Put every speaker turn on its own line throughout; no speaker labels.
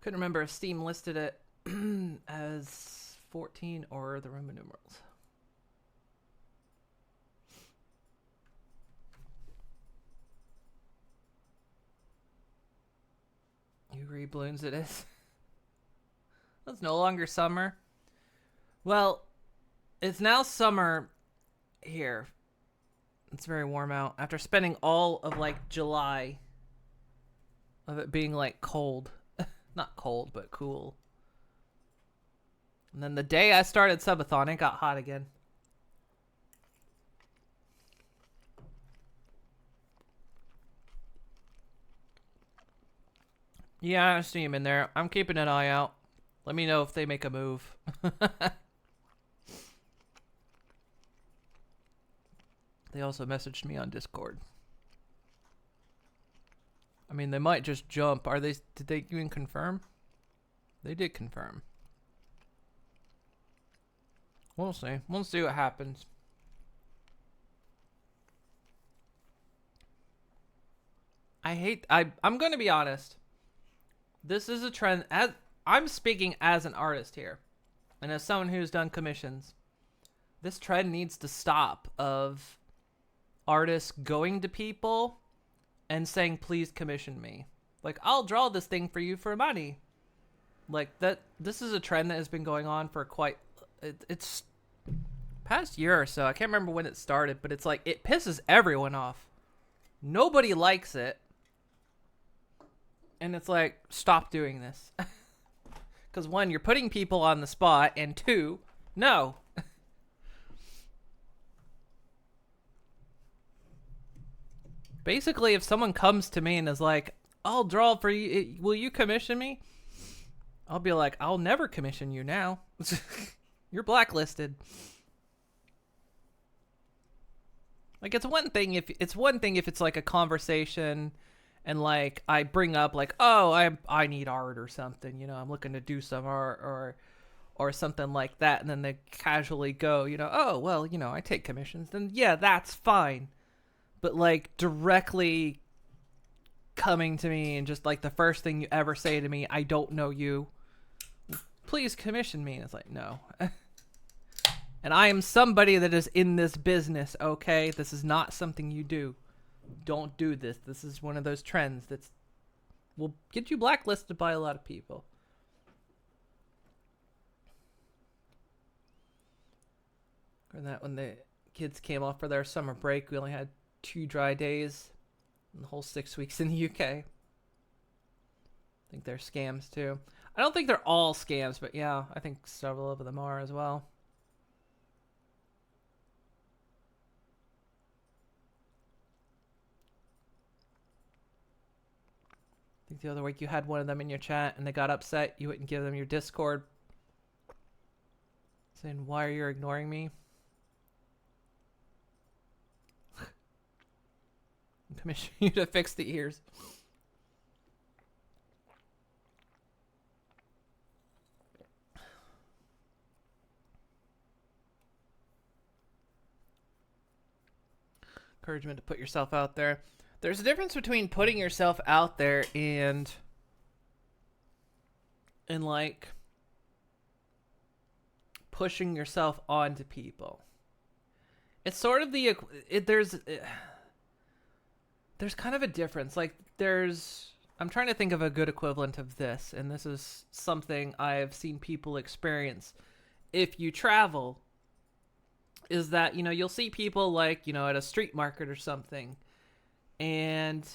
Couldn't remember if Steam listed it as 14 or the Roman numerals. You agree, balloons it is? It's no longer summer. Well, it's now summer here. It's very warm out. After spending all of like July of it being like cold. Not cold, but cool. And then the day I started subathon, it got hot again. Yeah, I see him in there. I'm keeping an eye out. Let me know if they make a move. They also messaged me on Discord. I mean, they might just jump. Did they even confirm? They did confirm. We'll see. We'll see what happens. I'm going to be honest. This is a trend. I'm speaking as an artist here. And as someone who's done commissions. This trend needs to stop of artists going to people and saying, please commission me. Like, I'll draw this thing for you for money. Like, this is a trend that has been going on for it's past year or so. I can't remember when it started, but it's like, it pisses everyone off. Nobody likes it. And it's like, stop doing this. Because one, you're putting people on the spot, and two, no. Basically, if someone comes to me and is like, I'll draw for you, will you commission me? I'll be like, I'll never commission you now. You're blacklisted. Like, it's one thing if it's like a conversation and like I bring up like, oh, I need art or something, you know, I'm looking to do some art or something like that, and then they casually go, you know, oh, well, you know, I take commissions, then yeah, that's fine. But like directly coming to me and just like the first thing you ever say to me, I don't know you, please commission me. And it's like, no. And I am somebody that is in this business, okay? This is not something you do. Don't do this. This is one of those trends that's will get you blacklisted by a lot of people. Or that when the kids came off for their summer break, we only had 2 dry days in the whole 6 weeks in the UK. I think they're scams too. I don't think they're all scams, but yeah, I think several of them are as well. I think the other week you had one of them in your chat and they got upset. You wouldn't give them your Discord. Saying, why are you ignoring me? Commission you to fix the ears. Encouragement to put yourself out there. There's a difference between putting yourself out there and like pushing yourself onto people. It's sort of there's kind of a difference. Like I'm trying to think of a good equivalent of this, and this is something I've seen people experience if you travel, is that, you know, you'll see people like, you know, at a street market or something, and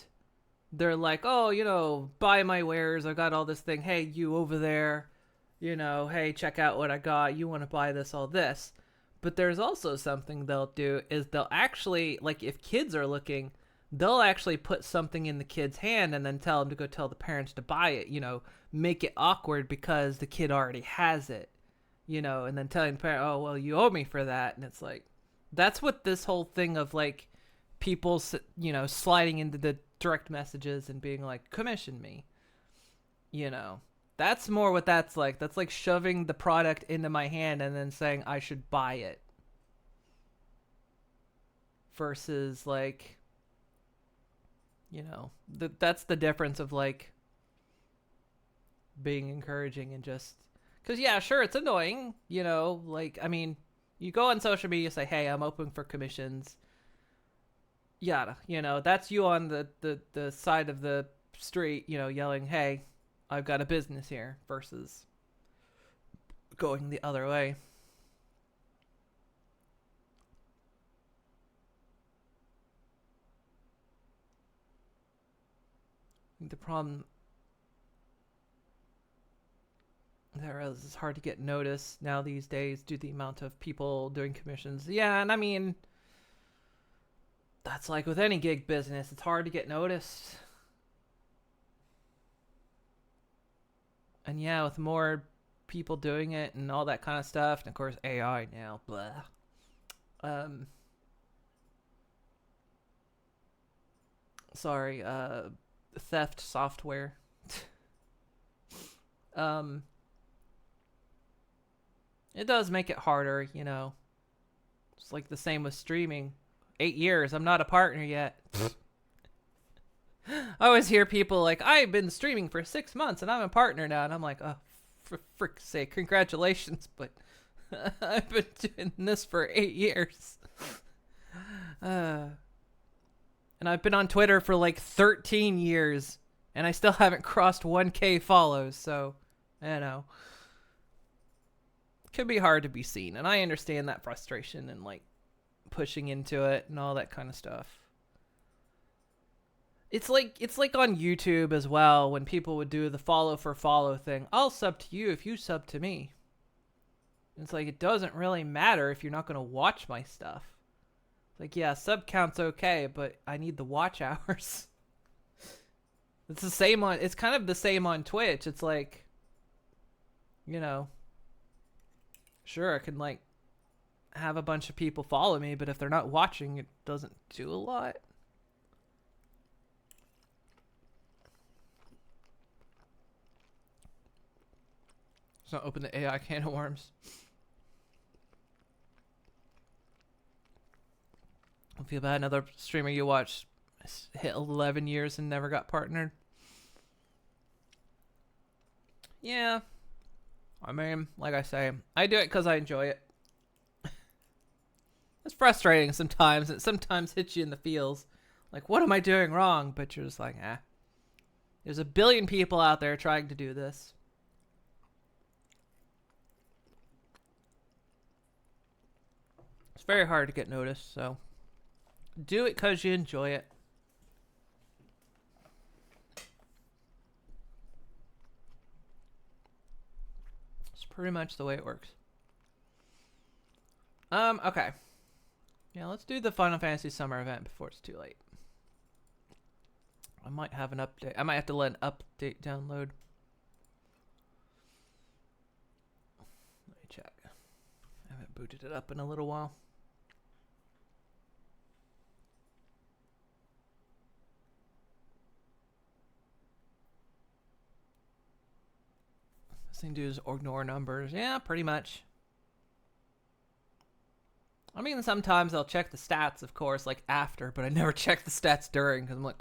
they're like, oh, you know, buy my wares, I got all this thing, hey, you over there, you know, hey, check out what I got, you want to buy this, all this. But there's also something they'll do, is they'll actually, like, if kids are looking, they'll actually put something in the kid's hand and then tell them to go tell the parents to buy it, you know, make it awkward because the kid already has it, you know, and then telling the parent, oh, well, you owe me for that. And it's like, that's what this whole thing of like people, you know, sliding into the direct messages and being like, commission me, you know, that's more what that's like. That's like shoving the product into my hand and then saying I should buy it. Versus like, you know, that's the difference of like being encouraging and just because yeah, sure, it's annoying, you know, like I mean, you go on social media, say, hey, I'm open for commissions, yada, you know, that's you on the side of the street, you know, yelling, hey, I've got a business here, versus going the other way. The problem there is it's hard to get noticed now these days due to the amount of people doing commissions. Yeah, and I mean, that's like with any gig business, it's hard to get noticed. And yeah, with more people doing it and all that kind of stuff, and of course AI now, blah. Sorry, theft software. um, it does make it harder, you know. It's like the same with streaming. 8 years, I'm not a partner yet. I always hear people like, I've been streaming for 6 months and I'm a partner now. And I'm like, oh, for frick's sake, congratulations. But I've been doing this for 8 years. And I've been on Twitter for like 13 years. And I still haven't crossed 1K follows. So, you know. It can be hard to be seen. And I understand that frustration and like pushing into it and all that kind of stuff. It's like on YouTube as well when people would do the follow for follow thing. I'll sub to you if you sub to me. It's like it doesn't really matter if you're not going to watch my stuff. It's like, yeah, sub count's okay, but I need the watch hours. It's the same on it's kind of the same on Twitch. It's like, you know, sure, I can like have a bunch of people follow me, but if they're not watching, it doesn't do a lot. It's not open the AI can of worms. I feel bad. Another streamer you watched hit 11 years and never got partnered. Yeah. I mean, like I say, I do it because I enjoy it. It's frustrating sometimes. It sometimes hits you in the feels. Like, what am I doing wrong? But you're just like, there's a billion people out there trying to do this. It's very hard to get noticed, so do it because you enjoy it. It's pretty much the way it works. Okay. Yeah, let's do the Final Fantasy Summer event before it's too late. I might have an update. I might have to let an update download. Let me check. I haven't booted it up in a little while. This thing does ignore numbers. Yeah, pretty much. I mean, sometimes I'll check the stats, of course, like after, but I never check the stats during because I'm like,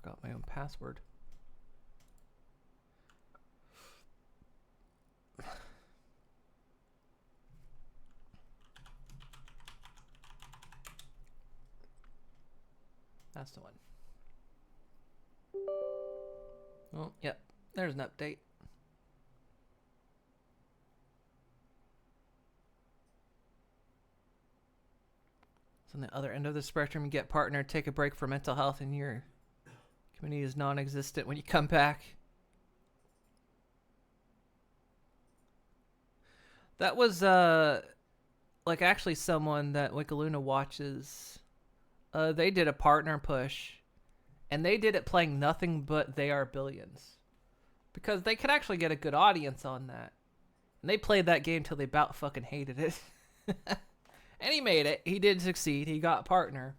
Forgot my own password. That's the one. Oh, yep. There's an update. So on the other end of the spectrum, you get partnered, take a break for mental health, and your community is non-existent when you come back. That was, like actually someone that Wickaluna watches. They did a partner push. And they did it playing nothing but They Are Billions. Because they could actually get a good audience on that. And they played that game till they about fucking hated it. And he made it. He did succeed. He got a partner.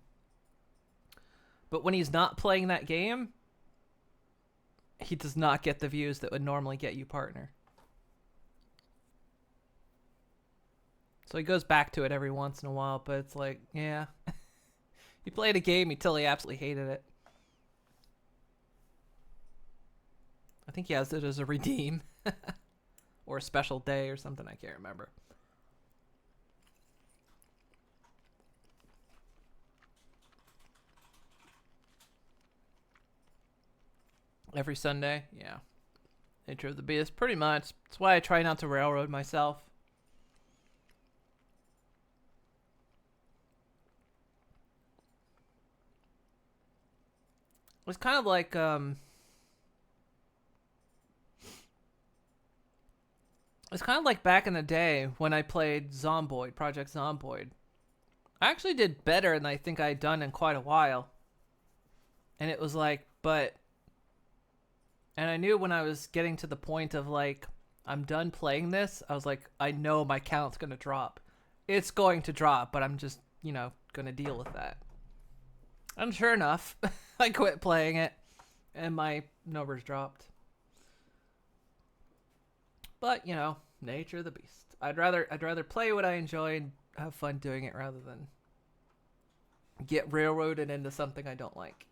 But when he's not playing that game, he does not get the views that would normally get you partner. So he goes back to it every once in a while, but it's like, yeah. He played a game until he absolutely hated it. I think he has it as a redeem. Or a special day or something, I can't remember. Every Sunday, yeah. Nature of the Beast, pretty much. That's why I try not to railroad myself. It's kind of like it's kind of like back in the day when I played Zomboid, Project Zomboid. I actually did better than I think I'd done in quite a while. And it was like, and I knew when I was getting to the point of like, I'm done playing this, I was like, I know my count's going to drop. It's going to drop, but I'm just, going to deal with that. And sure enough, I quit playing it, and my numbers dropped. But, nature of the beast. I'd rather play what I enjoy and have fun doing it rather than get railroaded into something I don't like.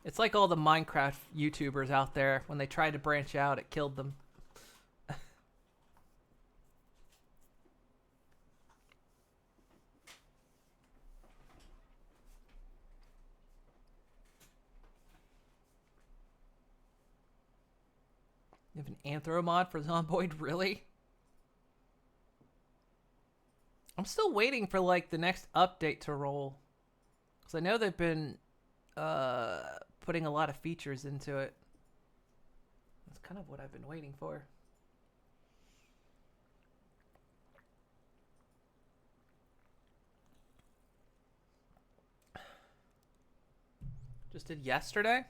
It's like all the Minecraft YouTubers out there. When they tried to branch out, it killed them. You have an Anthro mod for Zomboid? Really? I'm still waiting for like the next update to roll. Because I know they've been putting a lot of features into it. That's kind of what I've been waiting for. Just did yesterday?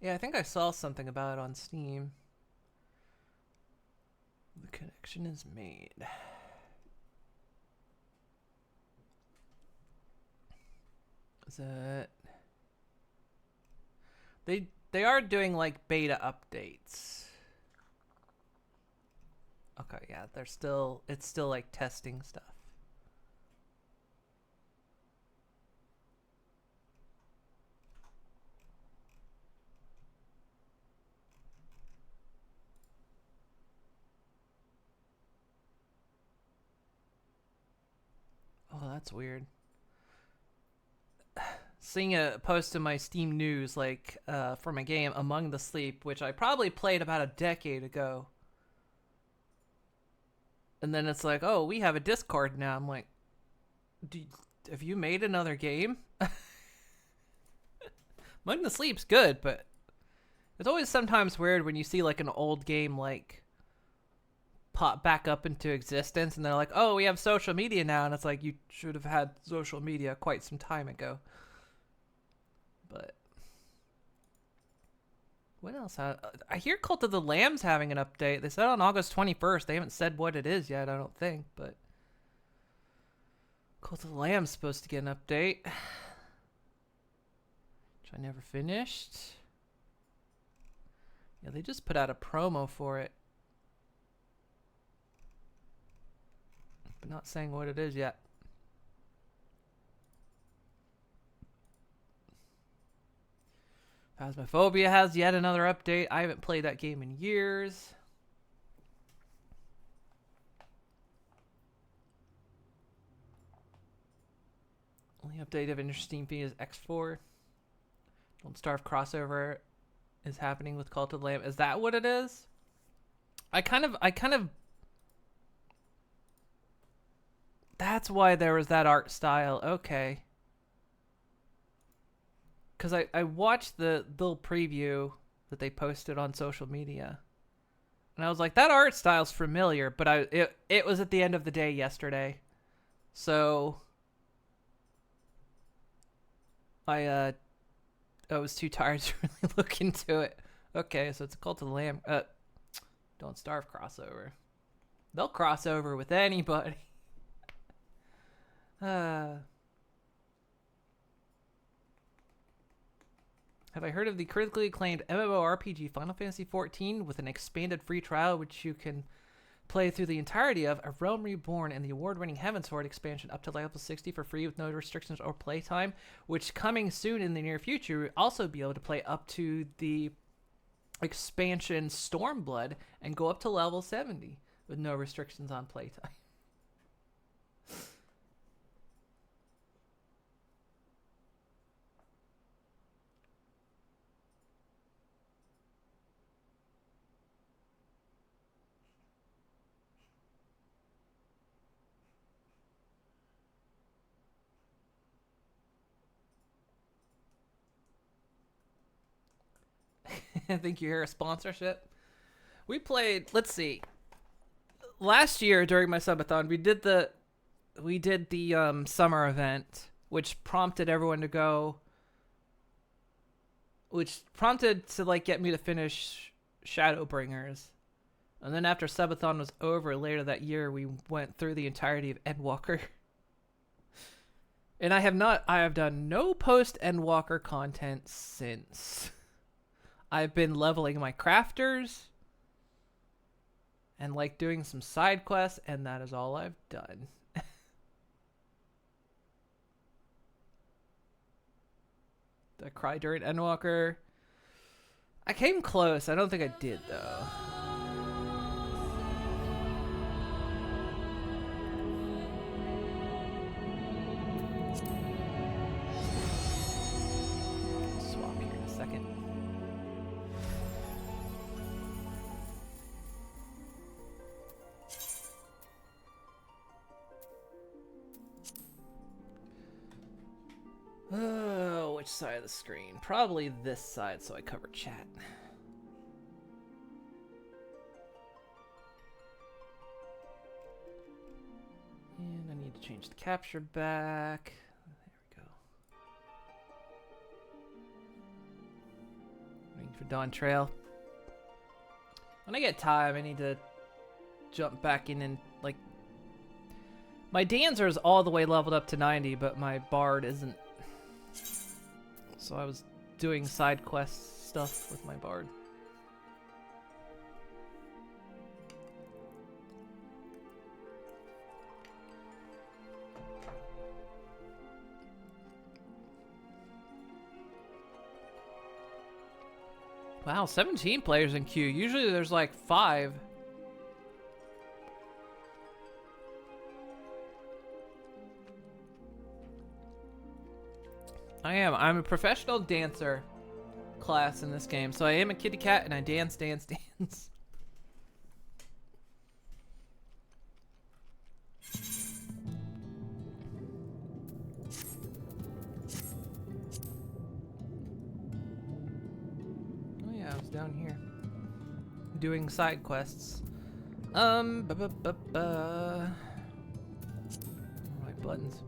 Yeah, I think I saw something about it on Steam. The connection is made. Is it? They are doing like beta updates. Okay, yeah, it's still like testing stuff. Oh, that's weird. Seeing a post in my Steam news, like, from a game, Among the Sleep, which I probably played about a decade ago. And then it's like, oh, we have a Discord now. I'm like, have you made another game? Among the Sleep's good, but it's always sometimes weird when you see, like, an old game, like, pop back up into existence, and they're like, oh, we have social media now, and it's like, you should have had social media quite some time ago. But what else? I hear Cult of the Lamb's having an update. They said on August 21st. They haven't said what it is yet, I don't think, but Cult of the Lamb's supposed to get an update, which I never finished. Yeah, they just put out a promo for it, but not saying what it is yet. Phasmophobia has yet another update. I haven't played that game in years. Only update of interesting thing is X4. Don't Starve crossover is happening with Cult of the Lamb. Is that what it is? I kind of that's why there was that art style. Okay. Because I watched the little preview that they posted on social media, and I was like, that art style's familiar, but it was at the end of the day yesterday, so I was too tired to really look into it. Okay, so it's a Cult of the Lamb. Don't Starve crossover. They'll cross over with anybody. Have I heard of the critically acclaimed MMORPG Final Fantasy XIV with an expanded free trial which you can play through the entirety of A Realm Reborn and the award-winning Heavensward expansion up to level 60 for free with no restrictions or playtime, which coming soon in the near future, we'll also be able to play up to the expansion Stormblood and go up to level 70 with no restrictions on playtime. I think you hear a sponsorship. We played, let's see. Last year during my subathon, we did the summer event, which prompted everyone to go, which prompted to like get me to finish Shadowbringers. And then after subathon was over later that year, we went through the entirety of Endwalker. And I have done no post Endwalker content since. I've been leveling my crafters and like doing some side quests, and that is all I've done. Did I cry during Endwalker? I came close. I don't think I did though. Swap here in a second. Oh, which side of the screen? Probably this side so I cover chat. And I need to change the capture back. There we go. Waiting for Dawn Trail. When I get time, I need to jump back in and like... My Dancer is all the way leveled up to 90, but my Bard isn't. So I was doing side quest stuff with my Bard. Wow, 17 players in queue. Usually there's like 5. I'm a professional dancer class in this game. So I am a kitty cat and I dance. Oh yeah, I was down here doing side quests. My buttons.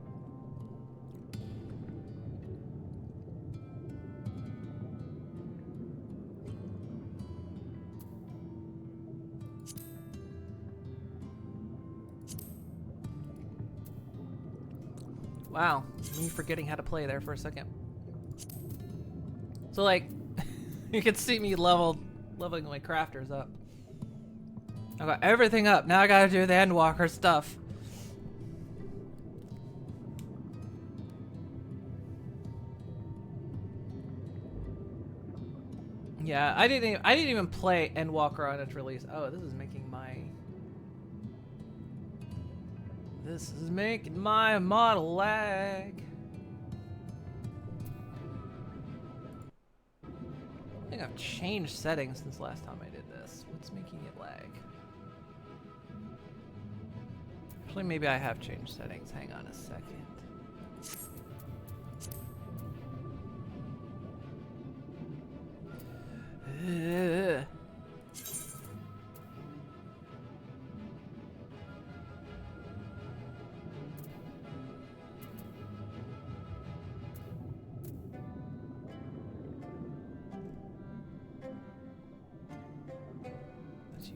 Wow, me forgetting how to play there for a second. So like, you can see me leveling my crafters up. I got everything up. Now I gotta do the Endwalker stuff. Yeah, I didn't even play Endwalker on its release. Oh, this is making my model lag. I think I've changed settings since last time I did this. What's making it lag? Actually, maybe I have changed settings. Hang on a second.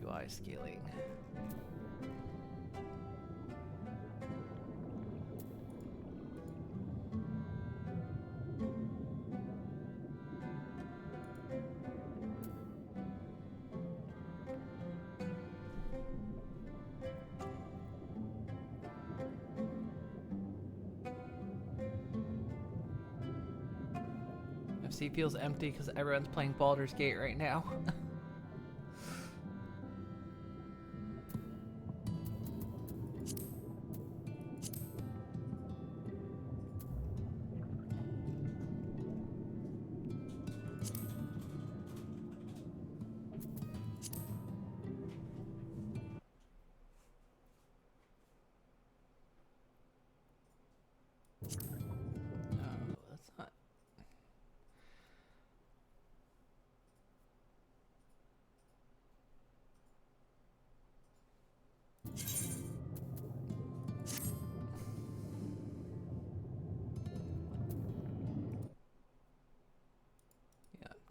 UI scaling. PC feels empty because everyone's playing Baldur's Gate right now.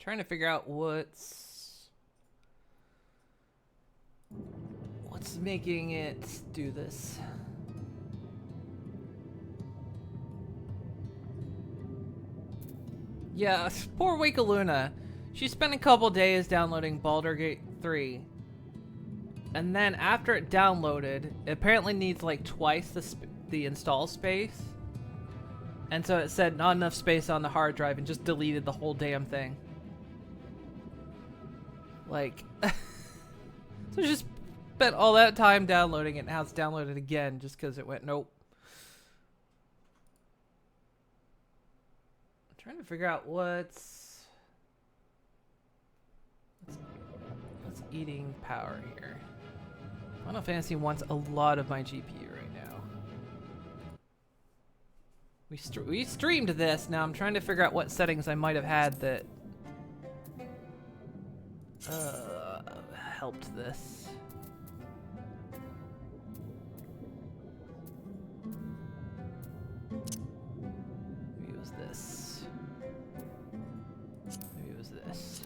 Trying to figure out what's making it do this. Yeah, poor Wakaluna. She spent a couple days downloading Baldur's Gate 3. And then after it downloaded, it apparently needs like twice the install space. And so it said not enough space on the hard drive and just deleted the whole damn thing. Like, so just spent all that time downloading it, and now it's downloaded again just because it went nope. I'm trying to figure out what's eating power here. Final Fantasy wants a lot of my GPU right now. We streamed this. Now I'm trying to figure out what settings I might have had that helped this. Maybe it was this. Maybe it was this.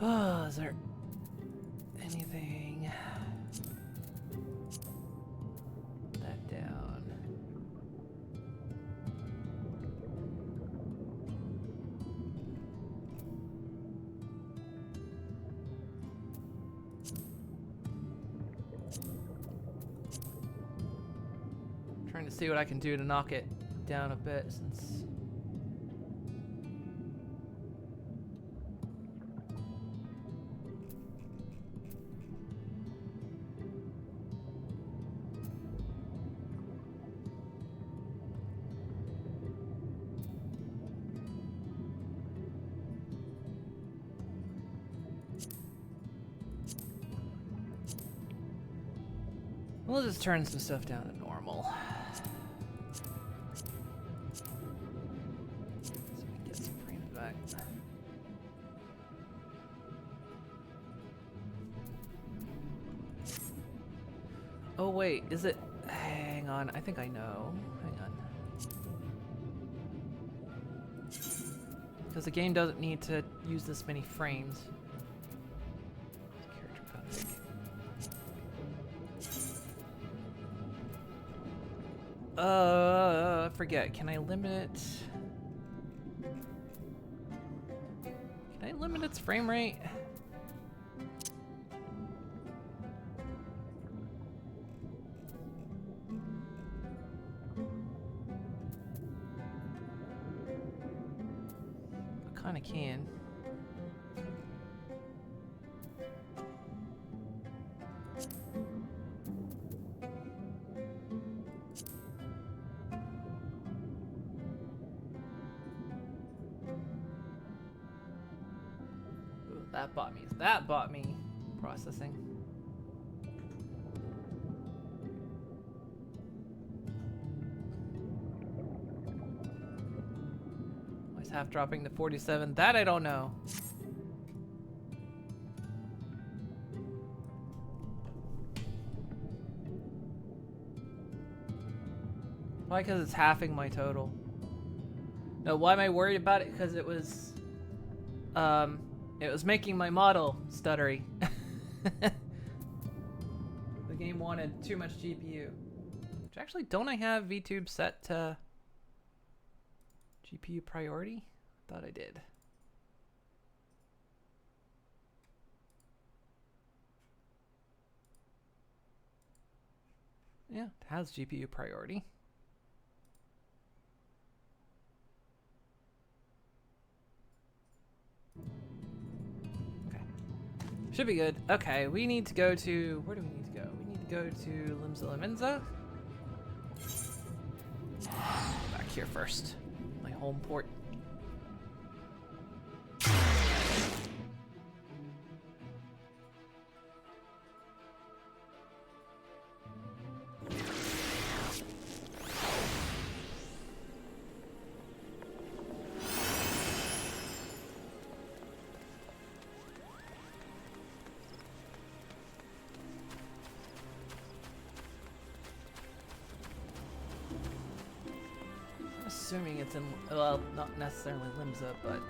Oh, is there anything that down? Trying to see what I can do to knock it down a bit since. We'll just turn some stuff down to normal. So we get some frames back. Oh wait, is it? Hang on, I think I know. Hang on. Because the game doesn't need to use this many frames. I forget. Can I limit it? Can I limit its frame rate? I kinda can. That bought me processing. Why is half dropping to 47? That I don't know. Probably because it's halving my total. No, why am I worried about it? Because it was It was making my model stuttery. The game wanted too much GPU. Which actually, don't I have VTube set to GPU priority? Thought I did. Yeah, it has GPU priority. Okay. Should be good. Okay, we need to go to... Where do we need to go? We need to go to Limsa Limenza. Back here first. My home port. Assuming it's in, well, not necessarily Limsa, but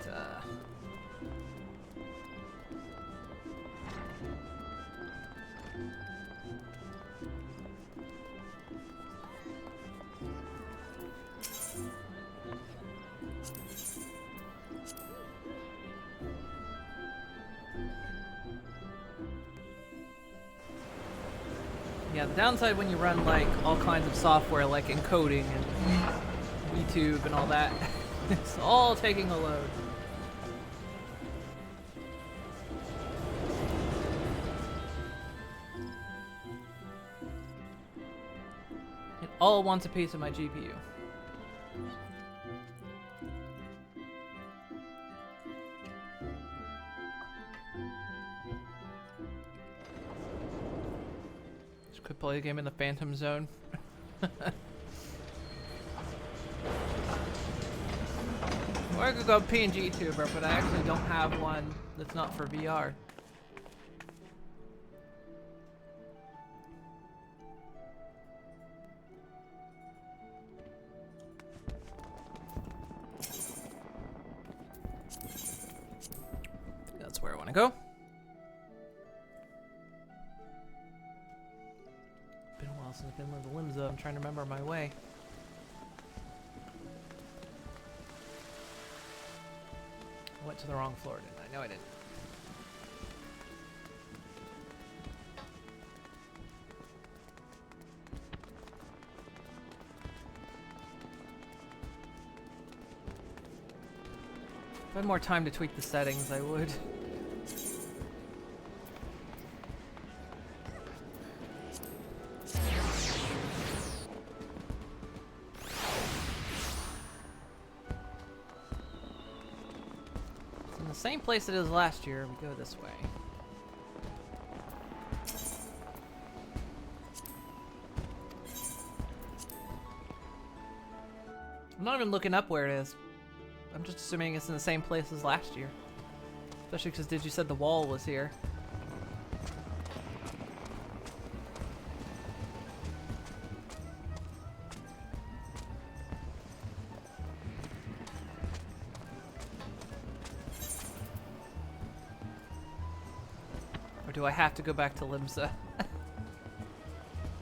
yeah, the downside when you run like all kinds of software like encoding and YouTube and all that, it's all taking a load. It all wants a piece of my GPU. Just could play the game in the Phantom Zone. Or I could go PNG tuber, but I actually don't have one that's not for VR. That's where I want to go. Been a while since I've been to the Limsa. I'm trying to remember my way. I went to the wrong floor, didn't I? No, I didn't. If I had more time to tweak the settings, I would. Same place it is last year, we go this way. I'm not even looking up where it is. I'm just assuming it's in the same place as last year. Especially because Did You said the wall was here. Do I have to go back to Limsa?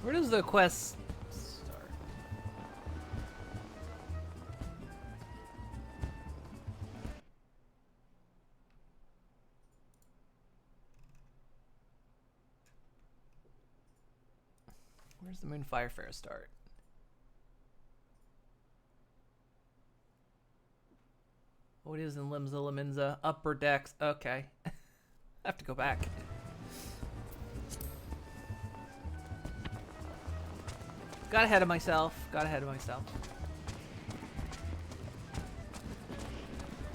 Where does the quest start? Where's the Moonfire Fair start? Oh, it is in Limsa Limenza. Upper decks. Okay. I have to go back. Got ahead of myself. Got ahead of myself.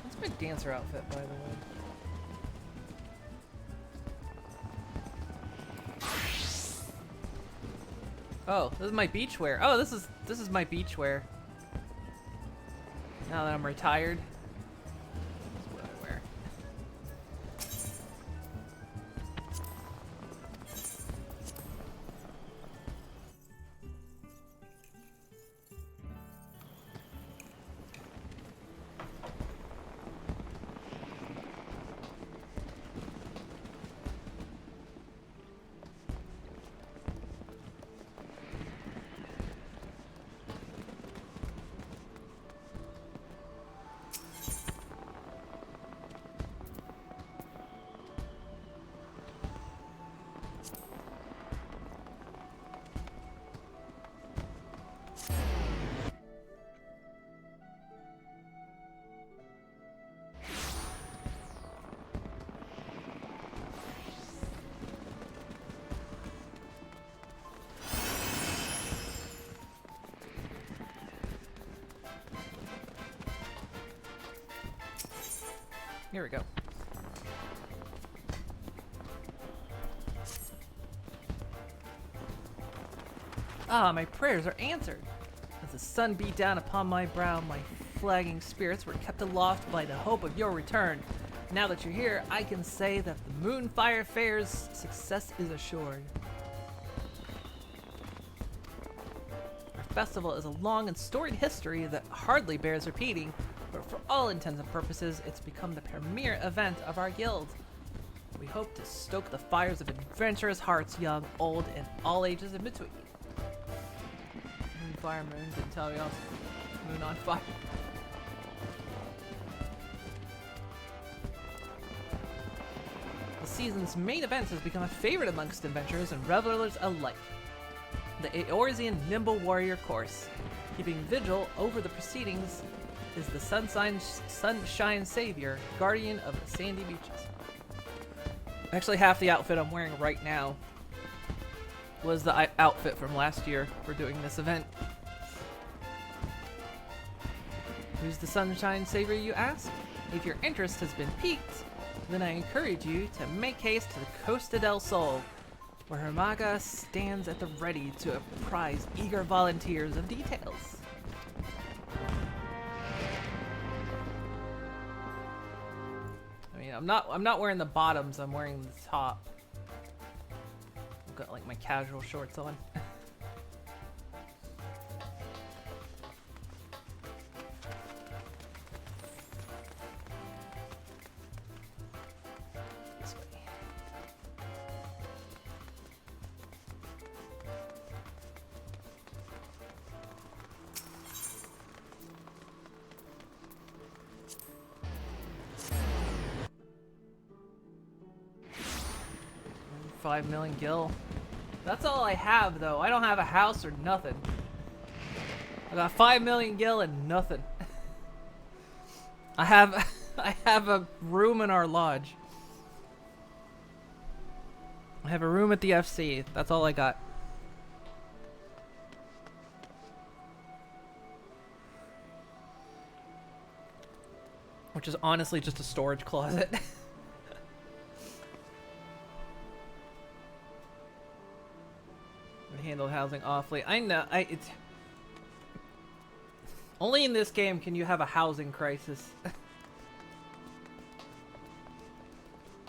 What's my dancer outfit, by the way? Oh, this is my beach wear. Oh, this is my beach wear. Now that I'm retired. This is what I wear. Here we go. Ah, my prayers are answered. As the sun beat down upon my brow, my flagging spirits were kept aloft by the hope of your return. Now that you're here, I can say that the Moonfire Fair's success is assured. Our festival is a long and storied history that hardly bears repeating, but for all intents and purposes, it's become the premier event of our guild. We hope to stoke the fires of adventurous hearts, young, old, and all ages in between. Moonfire Moon didn't tell me else. Moon on fire. The season's main event has become a favorite amongst adventurers and revelers alike. The Eorzean Nimble Warrior course. Keeping vigil over the proceedings is the Sunshine Savior, guardian of the sandy beaches. Actually, half the outfit I'm wearing right now was the outfit from last year for doing this event. Who's the Sunshine Savior, you ask? If your interest has been piqued, then I encourage you to make haste to the Costa del Sol, where her maga stands at the ready to apprise eager volunteers of details. I mean, I'm not wearing the bottoms, I'm wearing the top. I've got like my casual shorts on. $5 million gil. That's all I have, though. I don't have a house or nothing. I got 5 million gil and nothing. I have a room in our lodge. I have a room at the FC. That's all I got. Which is honestly just a storage closet. Handled housing awfully. I know. It's only in this game can you have a housing crisis.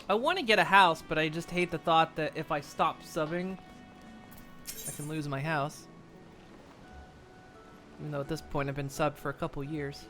I want to get a house, but I just hate the thought that if I stop subbing, I can lose my house. Even though at this point I've been subbed for a couple years.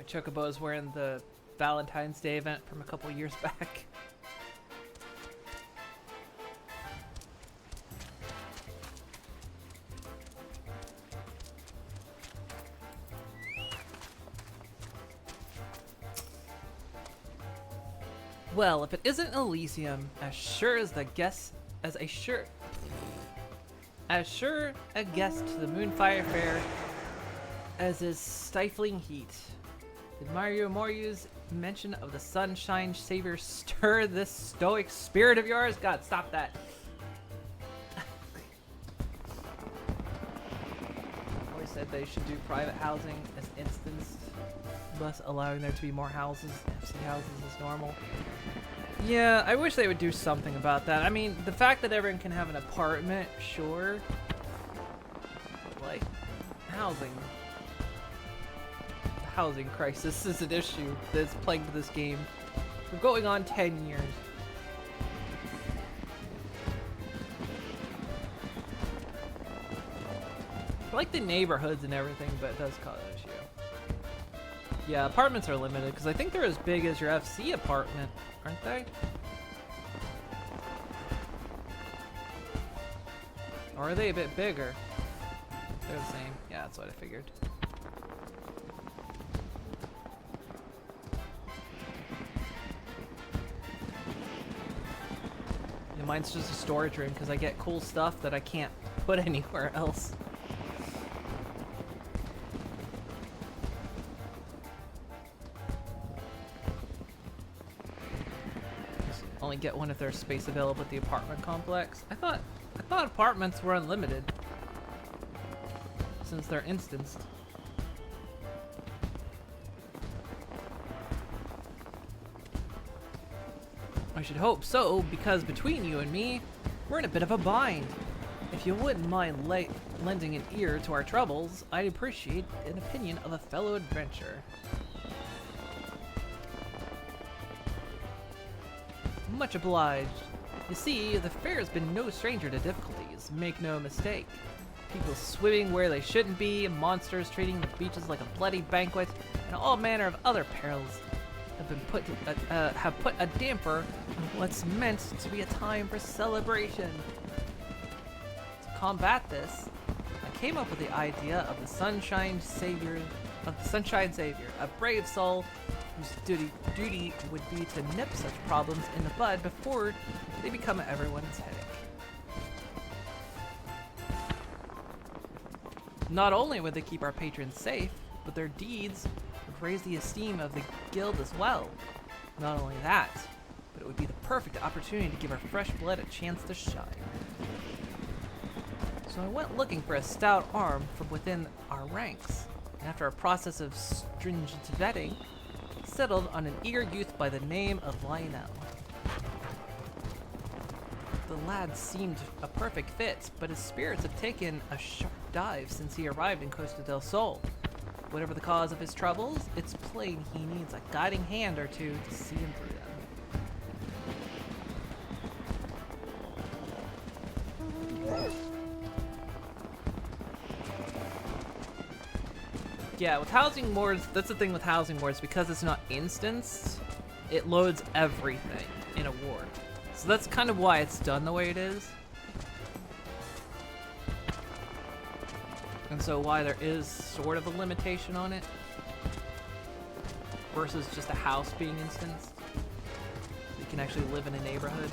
Chocobo is wearing the Valentine's Day event from a couple years back. Well, if it isn't Elysium, as sure a guest to the Moonfire Fair as is stifling heat. Did Mario Moriu's mention of the Sunshine Savior stir this stoic spirit of yours? God, stop that. Always said they should do private housing as instanced, thus allowing there to be more houses. FC houses is normal. Yeah, I wish they would do something about that. I mean, the fact that everyone can have an apartment, sure. But, like, housing. Housing crisis is an issue that's plagued this game for going on 10 years. I like the neighborhoods and everything, but it does cause an issue. Yeah, apartments are limited because I think they're as big as your FC apartment, aren't they? Or are they a bit bigger? They're the same. Yeah, that's what I figured. Yeah, mine's just a storage room because I get cool stuff that I can't put anywhere else. Only get one if there's space available at the apartment complex. I thought apartments were unlimited since they're instanced. I should hope so, because between you and me, we're in a bit of a bind. If you wouldn't mind lending an ear to our troubles, I'd appreciate an opinion of a fellow adventurer. Much obliged. You see, the fair has been no stranger to difficulties, make no mistake. People swimming where they shouldn't be, monsters treating the beaches like a bloody banquet, and all manner of other perils have put a damper on what's meant to be a time for celebration. To combat this, I came up with the idea of the Sunshine Savior, a brave soul whose duty would be to nip such problems in the bud before they become everyone's headache. Not only would they keep our patrons safe, but their deeds would raise the esteem of the guild as well. Not only that, but it would be the perfect opportunity to give our fresh blood a chance to shine. So I went looking for a stout arm from within our ranks, and after a process of stringent vetting, settled on an eager youth by the name of Lionel. The lad seemed a perfect fit, but his spirits have taken a sharp dive since he arrived in Costa del Sol. Whatever the cause of his troubles, it's plain he needs a guiding hand or two to see him through them. Yeah, with housing wards, that's the thing with housing wards, because it's not instanced, it loads everything in a ward. So that's kind of why it's done the way it is. And so why there is sort of a limitation on it versus just a house being instanced. You can actually live in a neighborhood.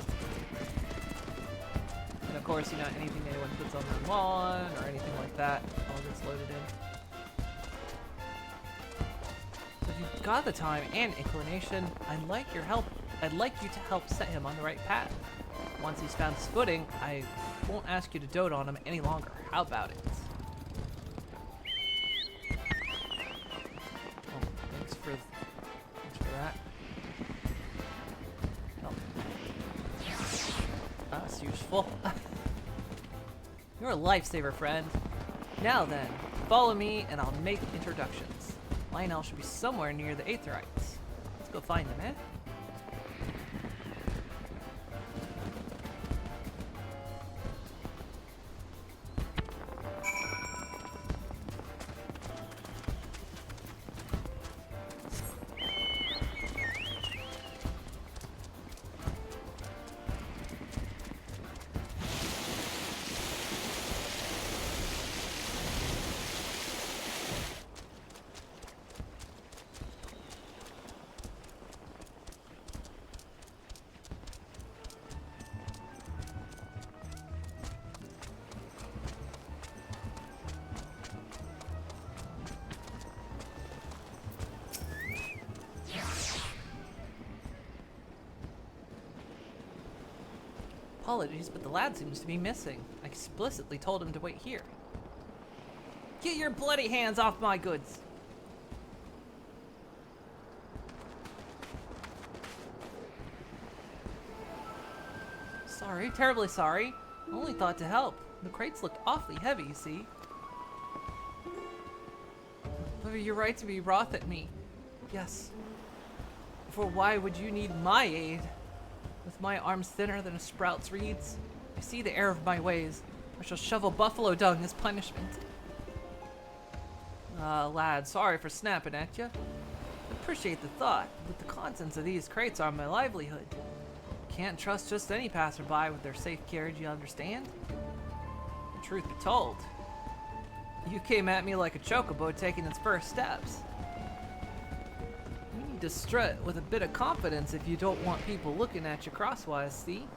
And of course, you know, anything anyone puts on their lawn or anything like that all gets loaded in. So if you've got the time and inclination, I'd like your help. I'd like you to help set him on the right path. Once he's found his footing, I won't ask you to dote on him any longer. How about it? Oh, thanks for that. Oh. That's useful. You're a lifesaver, friend. Now then, follow me and I'll make introductions. Lionel should be somewhere near the Aetherites. Let's go find him, eh? Apologies, but the lad seems to be missing. I explicitly told him to wait here. Get your bloody hands off my goods! Sorry, terribly sorry. I only thought to help. The crates looked awfully heavy, you see. But you're right to be wroth at me. Yes. For why would you need my aid? With my arms thinner than a sprout's reeds, I see the error of my ways. I shall shovel buffalo dung as punishment. Lad, sorry for snapping at you. Appreciate the thought, but the contents of these crates are my livelihood. Can't trust just any passerby with their safe carriage, you understand? Truth be told, you came at me like a chocobo taking its first steps. You need to strut with a bit of confidence if you don't want people looking at you crosswise, see?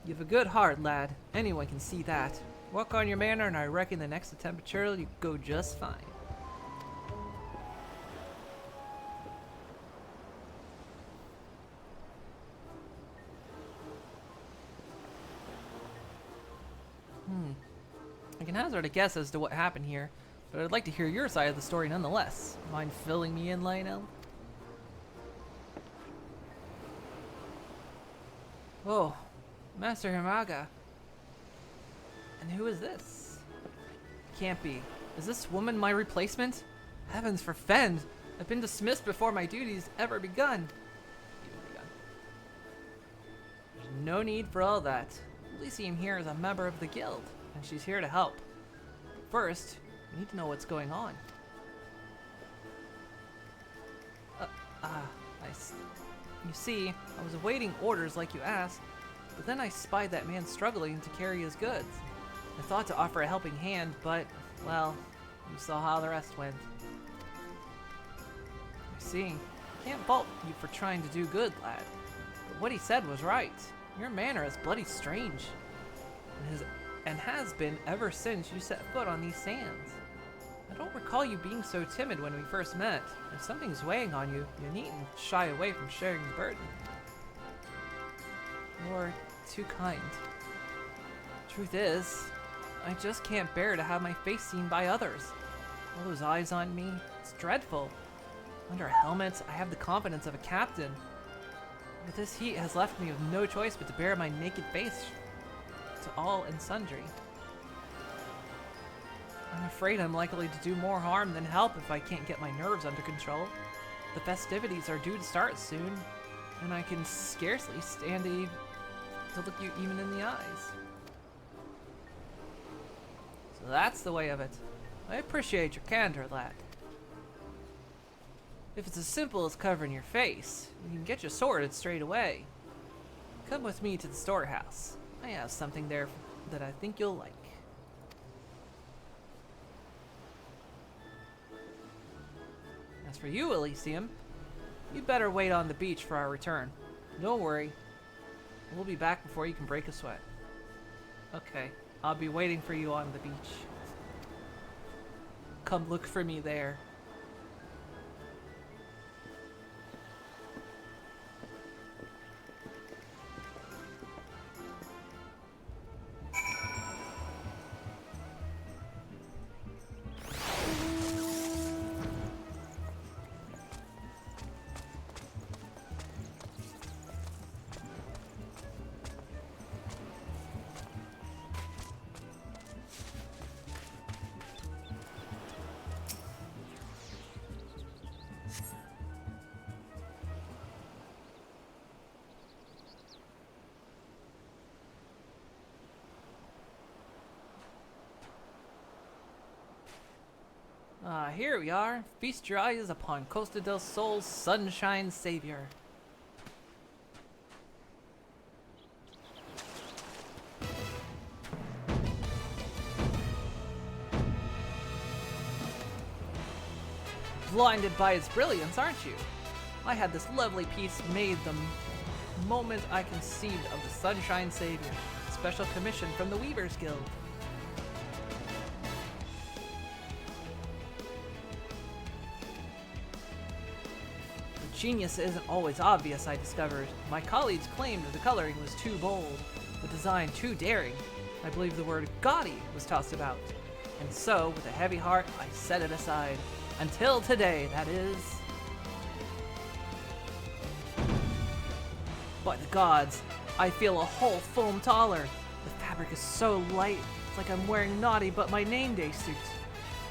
You have a good heart, lad. Anyone can see that. Work on your manner, and I reckon the next temperature you go just fine. I can hazard a guess as to what happened here, but I'd like to hear your side of the story nonetheless. Mind filling me in, Lionel? Oh, Master Himaga. And who is this? Can't be. Is this woman my replacement? Heavens forfend! I've been dismissed before my duties ever begun. There's no need for all that. Elysium here is a member of the guild, and she's here to help. First, we need to know what's going on. You see, I was awaiting orders like you asked, but then I spied that man struggling to carry his goods. I thought to offer a helping hand, but, well, you saw how the rest went. You see, I can't fault you for trying to do good, lad, but what he said was right. Your manner is bloody strange, and has been ever since you set foot on these sands. I don't recall you being so timid when we first met. If something's weighing on you, you needn't shy away from sharing the burden. You're too kind. Truth is, I just can't bear to have my face seen by others. All those eyes on me, it's dreadful. Under helmets, I have the confidence of a captain. But this heat has left me with no choice but to bare my naked face to all and sundry. I'm afraid I'm likely to do more harm than help if I can't get my nerves under control. The festivities are due to start soon, and I can scarcely stand to look you even in the eyes. So that's the way of it. I appreciate your candor, lad. If it's as simple as covering your face, you can get you sorted straight away. Come with me to the storehouse. I have something there that I think you'll like. As for you, Elysium, you'd better wait on the beach for our return. Don't worry, we'll be back before you can break a sweat. Okay, I'll be waiting for you on the beach. Come look for me there. Here we are. Feast your eyes upon Costa del Sol's sunshine savior. Blinded by its brilliance, aren't you? I had this lovely piece made the moment I conceived of the sunshine savior. Special commission from the Weavers Guild. Genius isn't always obvious, I discovered. My colleagues claimed the coloring was too bold, the design too daring. I believe the word gaudy was tossed about. And so, with a heavy heart, I set it aside. Until today, that is. By the gods, I feel a whole foam taller. The fabric is so light, it's like I'm wearing naughty but my name day suit.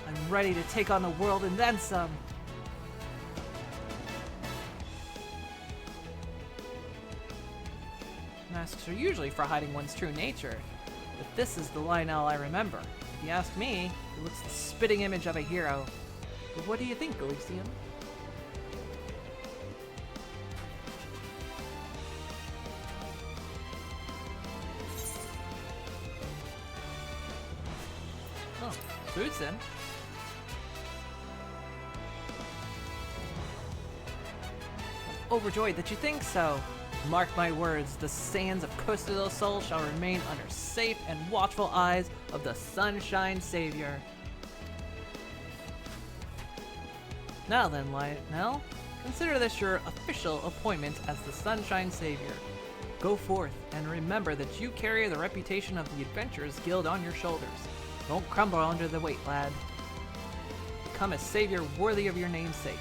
I'm ready to take on the world and then some. Masks are usually for hiding one's true nature, but this is the Lionel I remember. If you ask me, he looks the spitting image of a hero. But what do you think, Elysium? Oh, food's in. Overjoyed that you think so. Mark my words, the sands of Costa del Sol shall remain under safe and watchful eyes of the Sunshine Savior. Now then, Lionel, consider this your official appointment as the Sunshine Savior. Go forth, and remember that you carry the reputation of the Adventurers Guild on your shoulders. Don't crumble under the weight, lad. Become a savior worthy of your namesake,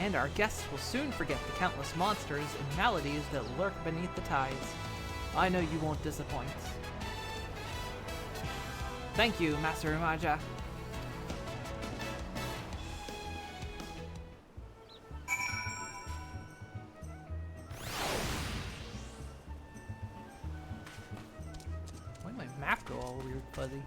and our guests will soon forget the countless monsters and maladies that lurk beneath the tides. I know you won't disappoint. Thank you, Master Umaja. Why did my map go all weird fuzzy?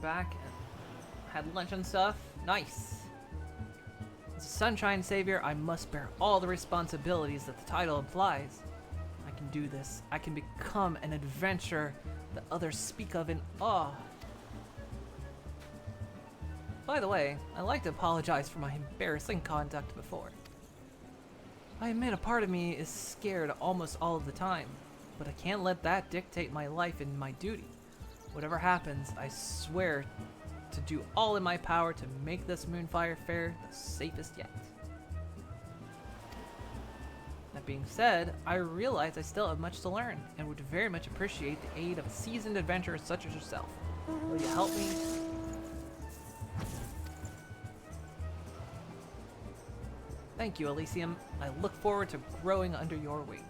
Back and had lunch and stuff. Nice. As a Sunshine Savior, I must bear all the responsibilities that the title implies. I can do this. I can become an adventurer that others speak of in awe. By the way, I'd like to apologize for my embarrassing conduct before. I admit a part of me is scared almost all of the time, but I can't let that dictate my life and my duty. Whatever happens, I swear to do all in my power to make this Moonfire Fair the safest yet. That being said, I realize I still have much to learn and would very much appreciate the aid of a seasoned adventurer such as yourself. Will you help me? Thank you, Elysium. I look forward to growing under your wing.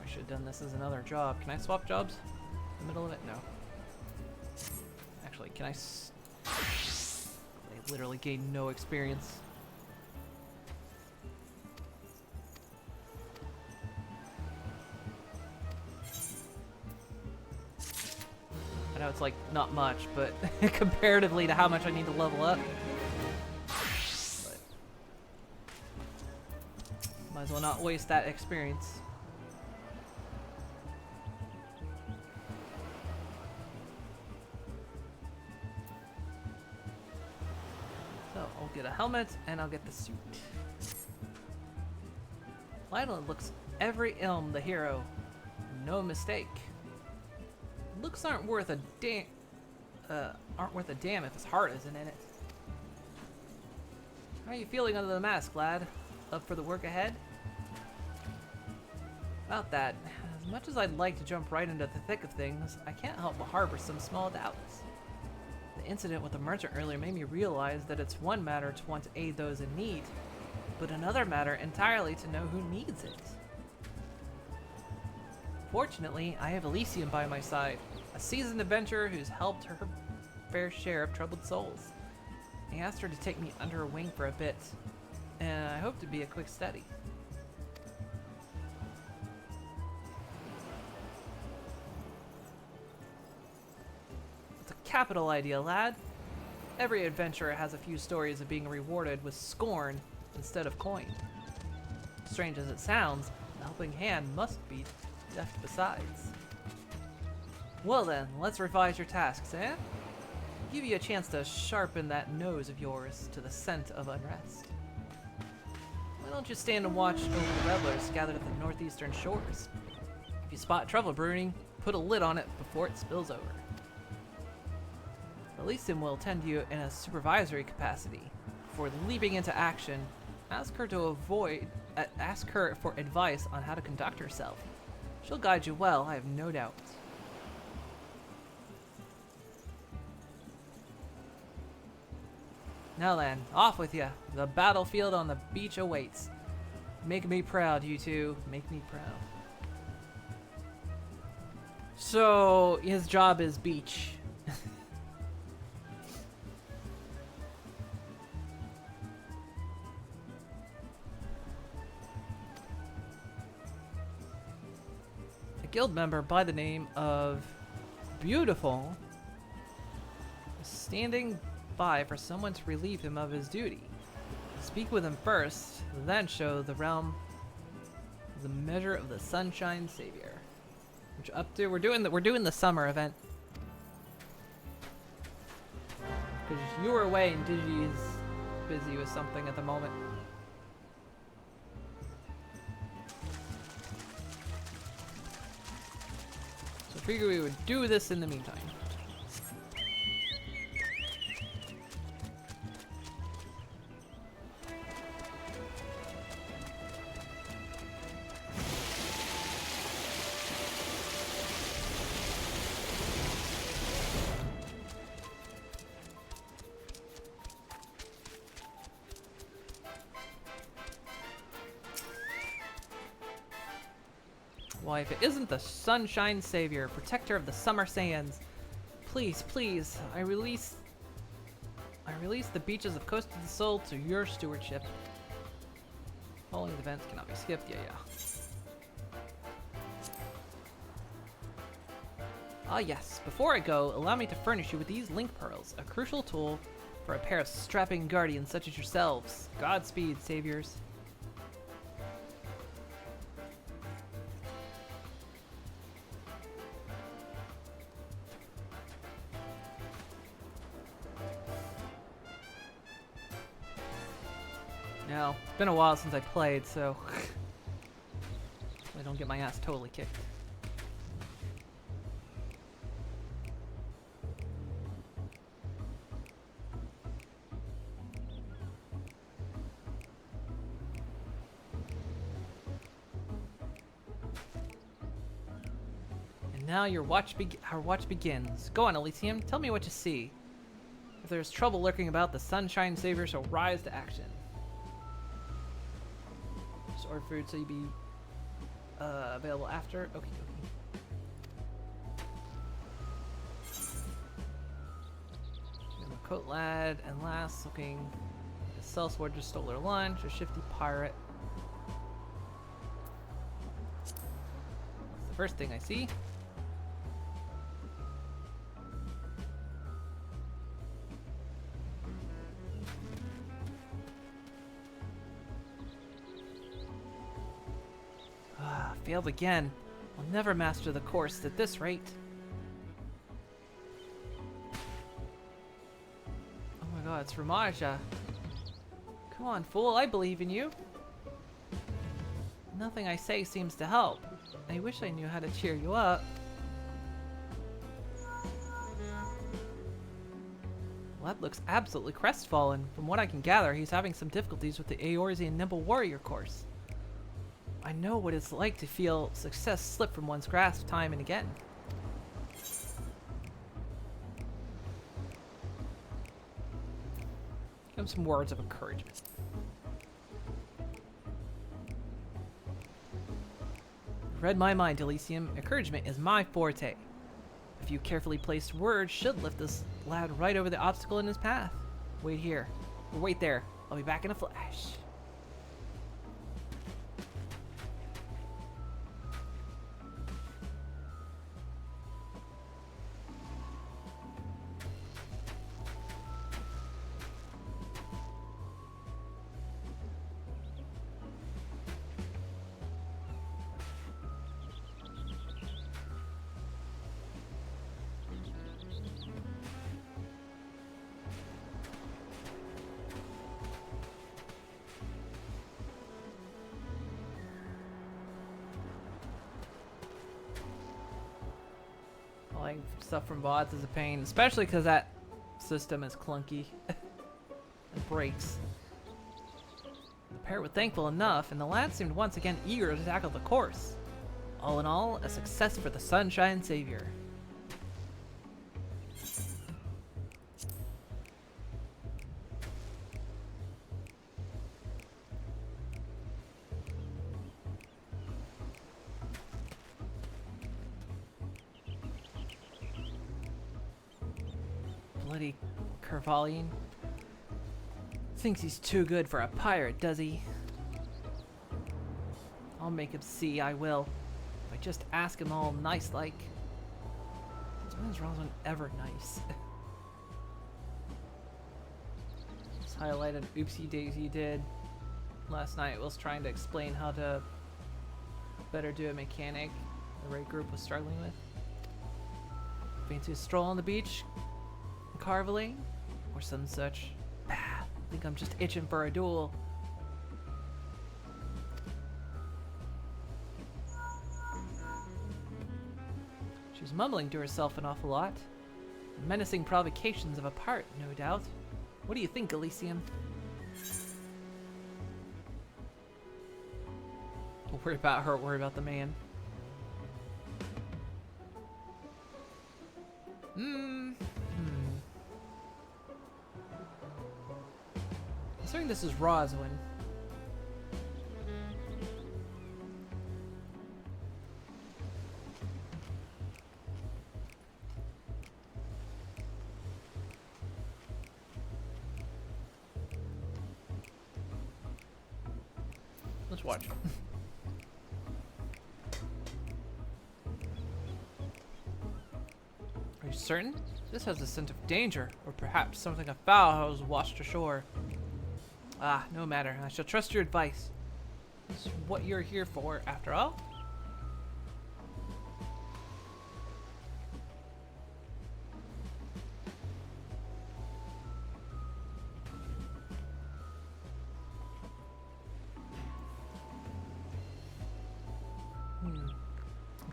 Should have done this as another job. Can I swap jobs in the middle of it? No. Actually, can I they literally gained no experience. I know it's like not much, but comparatively to how much I need to level up. But might as well not waste that experience. I'll get a helmet and I'll get the suit. Lionel looks every ilm the hero. No mistake. Looks aren't worth a damn if his heart isn't in it. How are you feeling under the mask, lad? Up for the work ahead? About that, as much as I'd like to jump right into the thick of things, I can't help but harbor some small doubts. The incident with the merchant earlier made me realize that it's one matter to want to aid those in need, but another matter entirely to know who needs it. Fortunately, I have Elysium by my side, a seasoned adventurer who's helped her fair share of troubled souls. I asked her to take me under her wing for a bit, and I hope to be a quick study. Capital idea, lad. Every adventurer has a few stories of being rewarded with scorn instead of coin. Strange as it sounds, the helping hand must be deft besides. Well then, let's revise your tasks, eh? Give you a chance to sharpen that nose of yours to the scent of unrest. Why don't you stand and watch over the revelers gathered at the northeastern shores? If you spot trouble brewing, put a lid on it before it spills over. Elysium will attend to you in a supervisory capacity. Before leaping into action, ask her for advice on how to conduct herself. She'll guide you well, I have no doubt. Now then, off with ya. The battlefield on the beach awaits. Make me proud, you two. Make me proud. So, his job is beach. Guild member by the name of Beautiful is standing by for someone to relieve him of his duty. Speak with him first, then show the realm the measure of the Sunshine Savior. Which up to we're doing the summer event. Because you were away and Digi's busy with something at the moment. So I figured we would do this in the meantime. Why, if it isn't the Sunshine Savior, protector of the Summer Sands, please, please, I release the beaches of Coast of the Soul to your stewardship. Following events cannot be skipped. Yeah. Ah yes, before I go, allow me to furnish you with these link pearls, a crucial tool for a pair of strapping guardians such as yourselves. Godspeed, saviors. Now, it's been a while since I played, so I don't get my ass totally kicked. And now our watch begins. Go on, Elysium, tell me what you see. If there's trouble lurking about, the Sunshine Savior shall rise to action. Or food, so you'd be available after. Okay. Coat lad, and last looking, the sellsword just stole their lunch. A shifty pirate. That's the first thing I see. Failed again. I'll never master the course at this rate. Oh my god, it's Ramaja. Come on, fool, I believe in you. Nothing I say seems to help. I wish I knew how to cheer you up. Lad looks absolutely crestfallen. From what I can gather, he's having some difficulties with the Eorzean Nimble Warrior course. I know what it's like to feel success slip from one's grasp time and again. Give him some words of encouragement. Read my mind, Elysium. Encouragement is my forte. A few carefully placed words should lift this lad right over the obstacle in his path. Wait here. Or wait there. I'll be back in a flash. Stuff from bots is a pain, especially because that system is clunky and breaks. The pair were thankful enough, and the lad seemed once again eager to tackle the course. All in all, a success for the Sunshine Savior. Bloody Kervalian. Thinks he's too good for a pirate, does he? I'll make him see, I will. If I just ask him all nice-like. When is Rosalind ever nice? This highlight an oopsie daisy did last night was trying to explain how to better do a mechanic the raid group was struggling with. Fancy a stroll on the beach, carveling, or some such. I think I'm just itching for a duel. She's mumbling to herself an awful lot. Menacing provocations of a part, no doubt. What do you think, Elysium? Don't worry about her, worry about the man. Considering this is Roswin. Let's watch. Are you certain? This has a scent of danger, or perhaps something foul has washed ashore. Ah, no matter. I shall trust your advice. It's what you're here for, after all.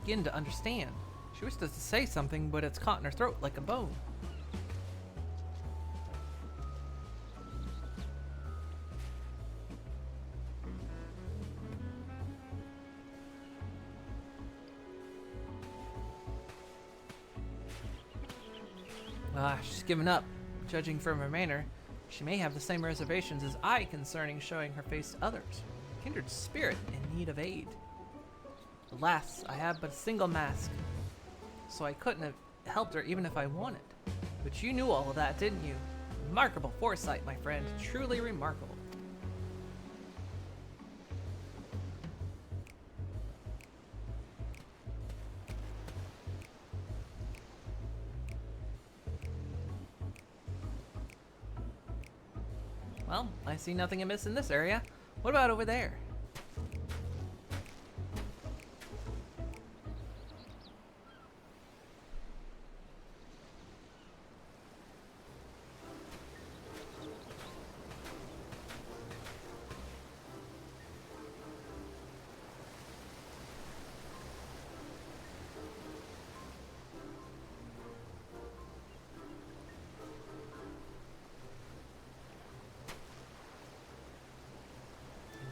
Begin to understand. She wishes to say something, but it's caught in her throat like a bone. She's given up. Judging from her manner, she may have the same reservations as I concerning showing her face to others. Kindred spirit in need of aid. Alas, I have but a single mask, so I couldn't have helped her even if I wanted. But you knew all of that, didn't you? Remarkable foresight, my friend. Truly remarkable. Well, I see nothing amiss in this area. What about over there?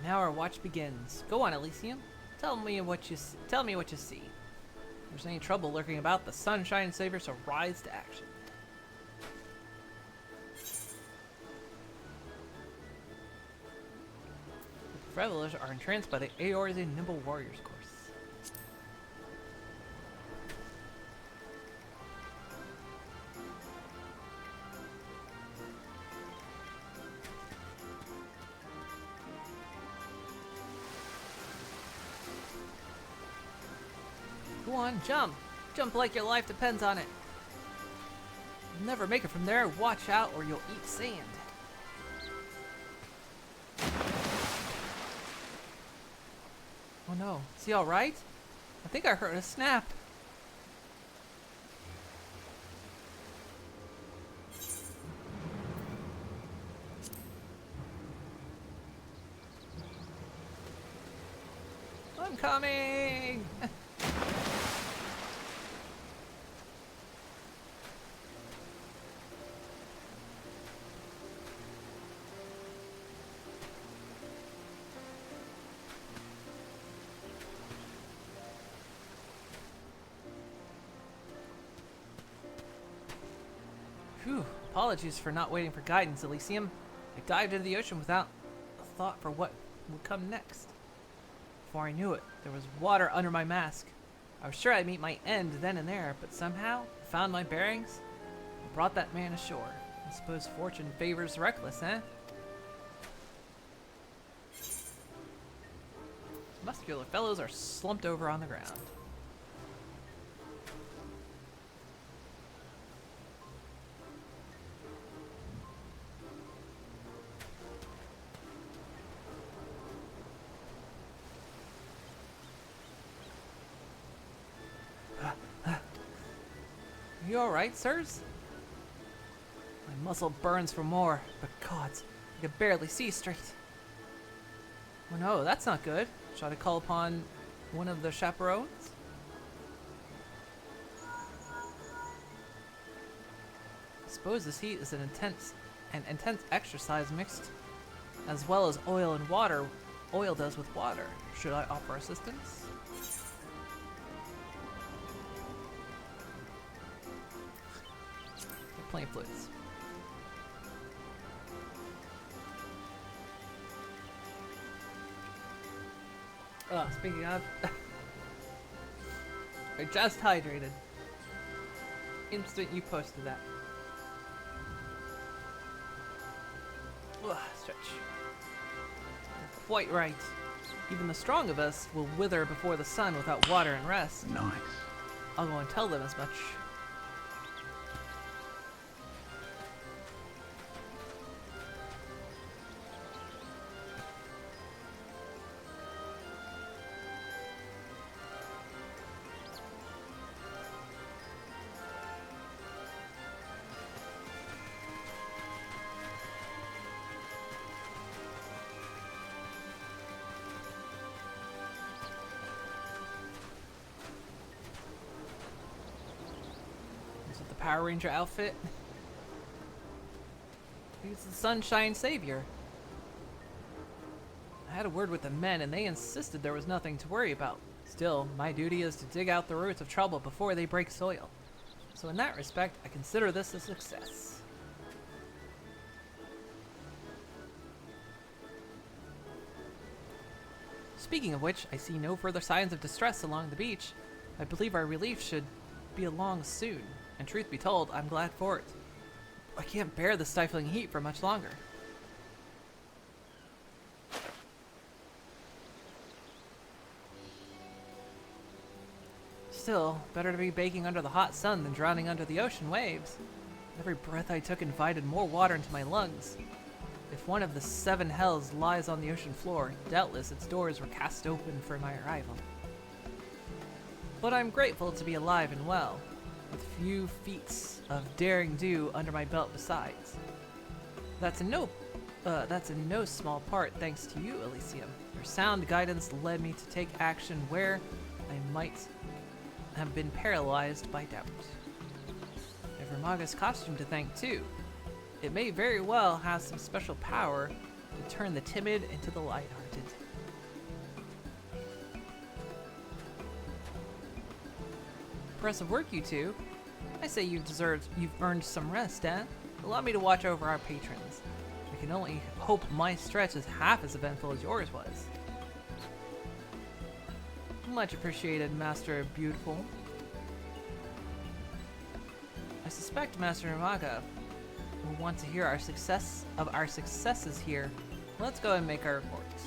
Now our watch begins. Go on, Elysium. Tell me what you see. If there's any trouble lurking about, the Sunshine Savior shall rise to action. The travelers are entranced by the Aor's nimble warriors course. Go on, jump! Jump like your life depends on it. You'll never make it from there. Watch out or you'll eat sand. Oh no, is he alright? I think I heard a snap. I'm coming! Phew, apologies for not waiting for guidance, Elysium. I dived into the ocean without a thought for what would come next. Before I knew it, there was water under my mask. I was sure I'd meet my end then and there, but somehow I found my bearings and brought that man ashore. I suppose fortune favors the reckless, eh? Muscular fellows are slumped over on the ground. You alright, sirs? My muscle burns for more, but gods, I can barely see straight. Oh no, that's not good. Shall I call upon one of the chaperones? I suppose this heat is an intense exercise mixed as well as oil does with water. Should I offer assistance? Plenty of fluids. Oh, speaking of, I just hydrated. Instant you posted that. Ugh, stretch. You're quite right. Even the strong of us will wither before the sun without water and rest.
Nice.
I'll go and tell them as much. Power Ranger outfit. He's the Sunshine Savior. I had a word with the men and they insisted there was nothing to worry about. Still, my duty is to dig out the roots of trouble before they break soil. So in that respect, I consider this a success. Speaking of which, I see no further signs of distress along the beach. I believe our relief should be along soon. And truth be told, I'm glad for it. I can't bear the stifling heat for much longer. Still, better to be baking under the hot sun than drowning under the ocean waves. Every breath I took invited more water into my lungs. If one of the 7 hells lies on the ocean floor, doubtless its doors were cast open for my arrival. But I'm grateful to be alive and well, with few feats of daring do under my belt besides. That's in no small part thanks to you, Elysium. Your sound guidance led me to take action where I might have been paralyzed by doubt. I have Ramaga's costume to thank too. It may very well have some special power to turn the timid into the lighthearted. Impressive work, you two. I say you've earned some rest, eh? Allow me to watch over our patrons. I can only hope my stretch is half as eventful as yours was. Much appreciated, Master Beautiful. I suspect Master Ramaga will want to hear our successes here. Let's go and make our reports.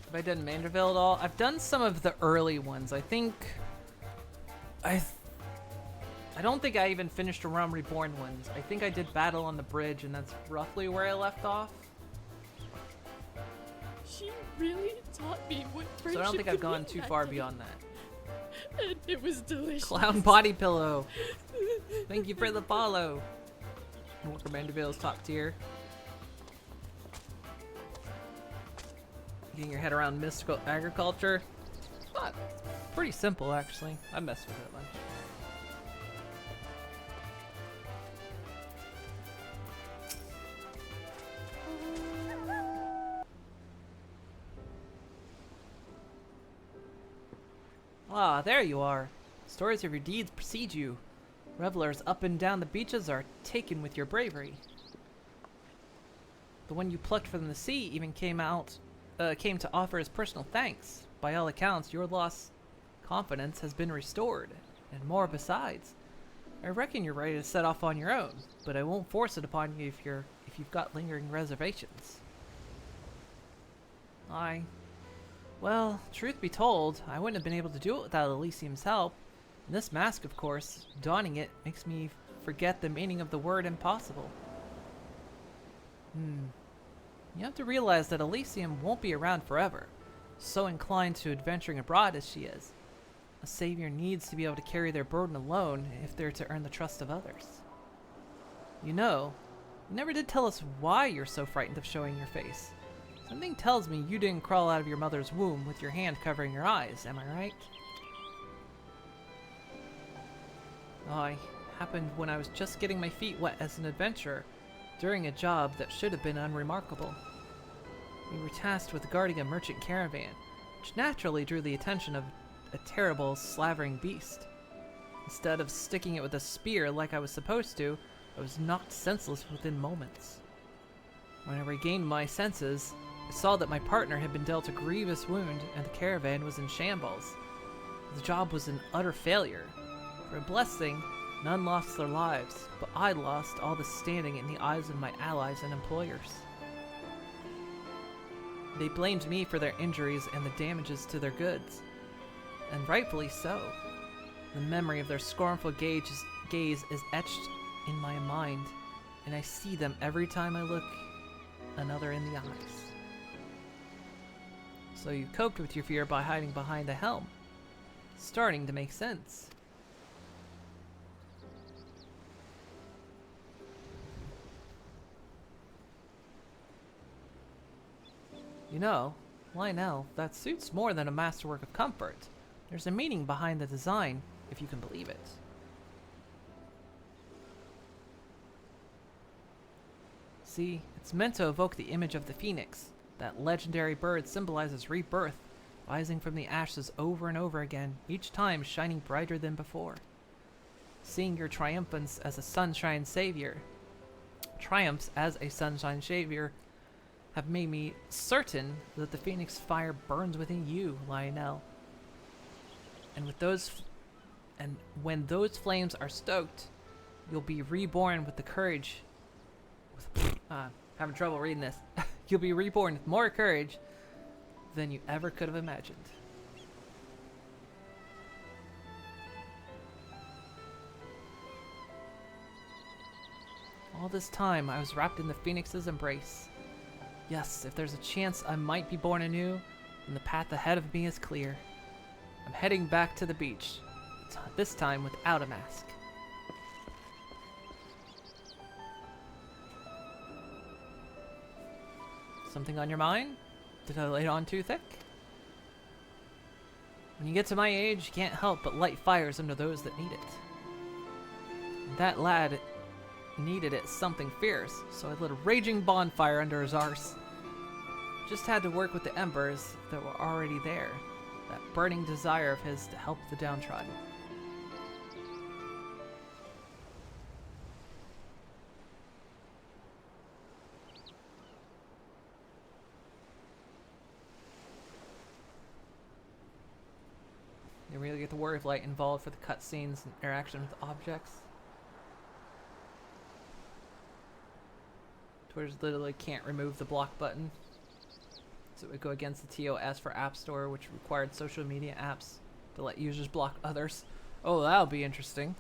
Have I done Manderville at all? I've done some of the early ones. I don't think I even finished the Realm Reborn ones. I think I did Battle on the Bridge, and that's roughly where I left off.
She really taught me what friendship.
So I don't think I've gone too far beyond that.
And it was delicious.
Clown body pillow. Thank you for the follow. Walker Manderville's top tier. Getting your head around mystical agriculture. It's not pretty simple, actually. I messed with it a bunch. Ah, there you are. Stories of your deeds precede you. Revelers up and down the beaches are taken with your bravery. The one you plucked from the sea even came to offer his personal thanks. By all accounts, your lost confidence has been restored, and more besides. I reckon you're ready to set off on your own, but I won't force it upon you if you've got lingering reservations. I Well, truth be told, I wouldn't have been able to do it without Elysium's help. And this mask, of course, donning it makes me forget the meaning of the word impossible. You have to realize that Elysium won't be around forever, so inclined to adventuring abroad as she is. A savior needs to be able to carry their burden alone if they're to earn the trust of others. You know, you never did tell us why you're so frightened of showing your face. Something tells me you didn't crawl out of your mother's womb with your hand covering your eyes, am I right? Oh, it happened when I was just getting my feet wet as an adventurer, during a job that should have been unremarkable. We were tasked with guarding a merchant caravan, which naturally drew the attention of a terrible, slavering beast. Instead of sticking it with a spear like I was supposed to, I was knocked senseless within moments. When I regained my senses, I saw that my partner had been dealt a grievous wound and the caravan was in shambles. The job was an utter failure. For a blessing, none lost their lives, but I lost all the standing in the eyes of my allies and employers. They blamed me for their injuries and the damages to their goods, and rightfully so. The memory of their scornful gaze is etched in my mind, and I see them every time I look another in the eyes. So you coped with your fear by hiding behind the helm. Starting to make sense. You know, Lionel, that suit's more than a masterwork of comfort. There's a meaning behind the design, if you can believe it. See, it's meant to evoke the image of the phoenix. That legendary bird symbolizes rebirth, rising from the ashes over and over again, each time shining brighter than before. Seeing your triumphs as a sunshine savior have made me certain that the phoenix fire burns within you, Lionel. And when those flames are stoked, you'll be reborn with the courage. Having trouble reading this. You'll be reborn with more courage than you ever could have imagined. All this time, I was wrapped in the phoenix's embrace. Yes, if there's a chance I might be born anew, then the path ahead of me is clear. I'm heading back to the beach, this time without a mask. Something on your mind? Did I lay it on too thick? When you get to my age, you can't help but light fires under those that need it. That lad needed it something fierce, so I lit a raging bonfire under his arse. Just had to work with the embers that were already there. That burning desire of his to help the downtrodden. You really get the word of light involved for the cutscenes and interaction with objects. Twitter's literally can't remove the block button. So it would go against the TOS for App Store, which required social media apps to let users block others. Oh, that'll be interesting.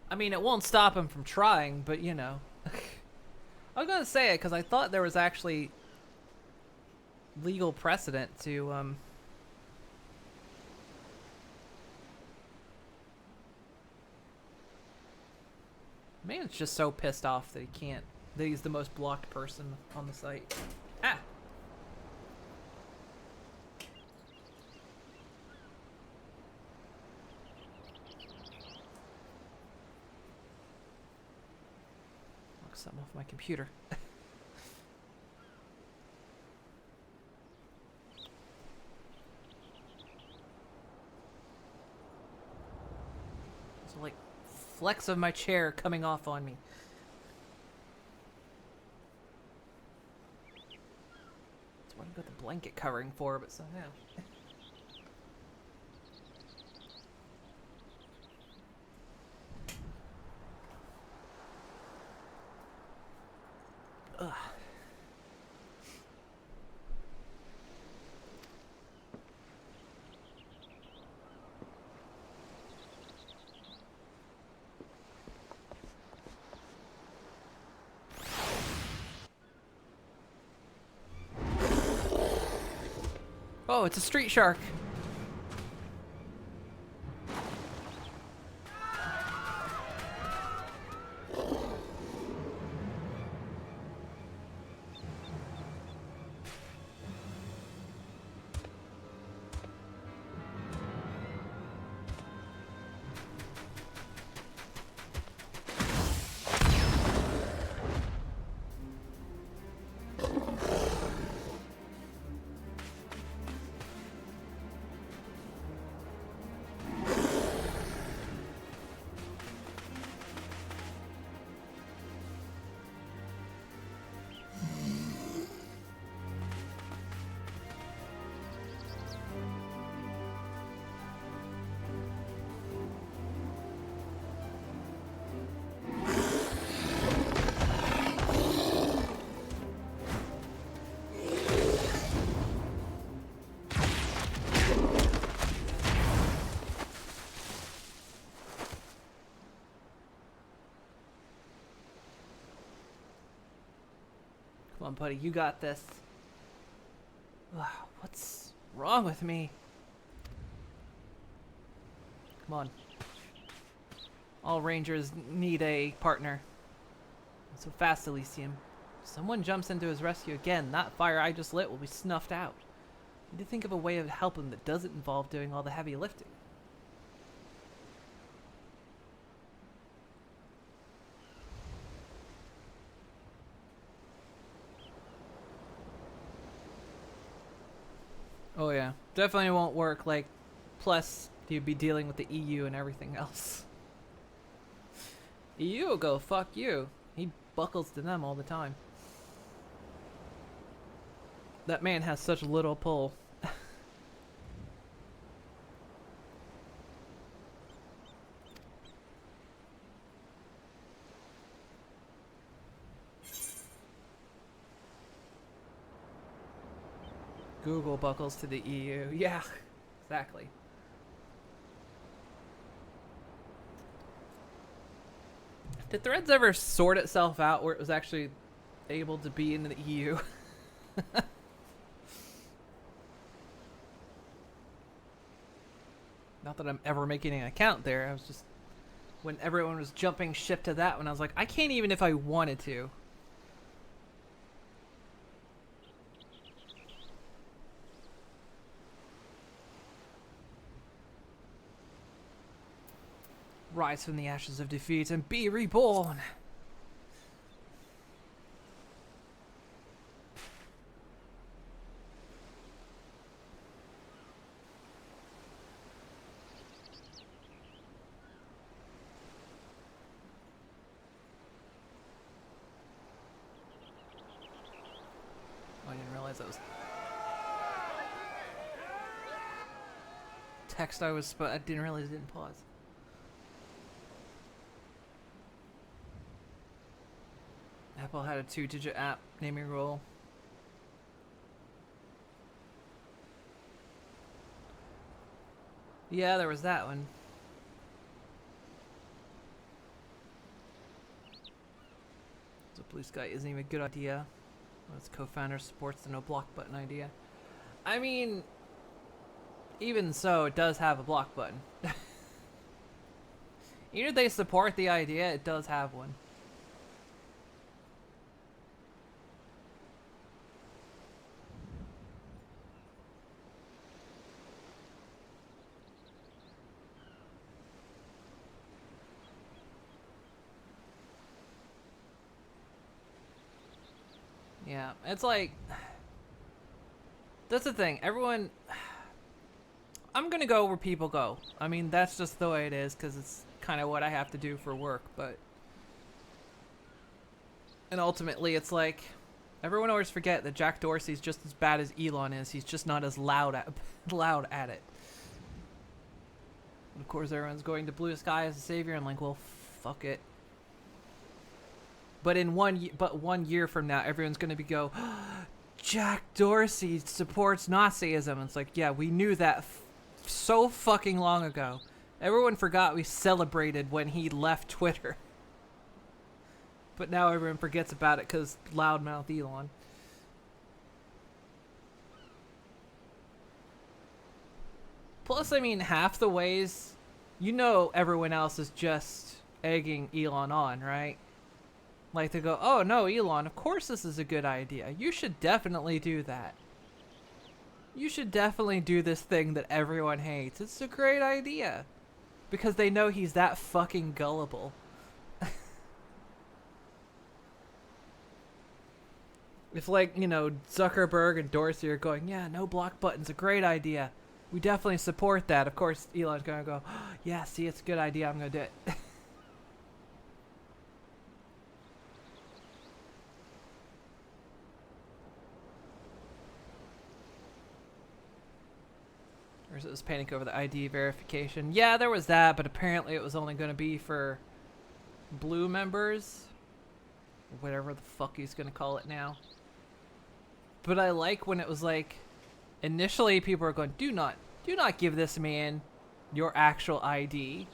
I mean, it won't stop them from trying, but you know. I was gonna say it because I thought there was actually legal precedent to maybe it's just so pissed off that he can't. That he's the most blocked person on the site. Ah! Lock something off my computer. So like flex of my chair coming off on me. That's what I've got the blanket covering for, but somehow. Ugh. Oh, it's a street shark. Come on, buddy, you got this. Wow, what's wrong with me? Come on. All rangers need a partner. So fast, Elysium. If someone jumps into his rescue again, that fire I just lit will be snuffed out. Need to think of a way of helping that doesn't involve doing all the heavy lifting. Oh yeah, definitely won't work. Like, plus you'd be dealing with the EU and everything else. EU will go fuck you. He buckles to them all the time. That man has such little pull. Google buckles to the EU. Yeah, exactly. Did Threads ever sort itself out where it was actually able to be in the EU? Not that I'm ever making an account there. I was just... When everyone was jumping ship to that one, I was like, I can't even if I wanted to. Rise from the ashes of defeat and be reborn. Oh, I didn't realize that was text but I didn't realize it didn't pause. Apple had a 2-digit app naming rule. Yeah, there was that one. So Blue Sky isn't even a good idea. Well, its co-founder supports the no block button idea. I mean, even so, it does have a block button. Even if they support the idea, it does have one. Yeah, it's like, that's the thing, everyone, I'm gonna go where people go. I mean, that's just the way it is, because it's kind of what I have to do for work, but, and ultimately it's like, everyone always forget that Jack Dorsey's just as bad as Elon is, he's just not as loud at it. And of course everyone's going to Blue Sky as a savior, I'm like, well, fuck it. But in 1 year from now, everyone's going to go, Jack Dorsey supports Nazism. It's like, yeah, we knew that so fucking long ago. Everyone forgot we celebrated when he left Twitter. But now everyone forgets about it because loudmouth Elon. Plus, I mean, half the ways, you know, everyone else is just egging Elon on, right? Like, they go, oh no, Elon, of course this is a good idea. You should definitely do that. You should definitely do this thing that everyone hates. It's a great idea. Because they know he's that fucking gullible. If, like, you know, Zuckerberg and Dorsey are going, yeah, no block button's a great idea. We definitely support that. Of course, Elon's gonna go, oh, yeah, see, it's a good idea. I'm gonna do it. Or is it this panic over the ID verification? Yeah, there was that, but apparently it was only gonna be for blue members. Whatever the fuck he's gonna call it now. But I like when it was like, initially people were going, do not give this man your actual ID.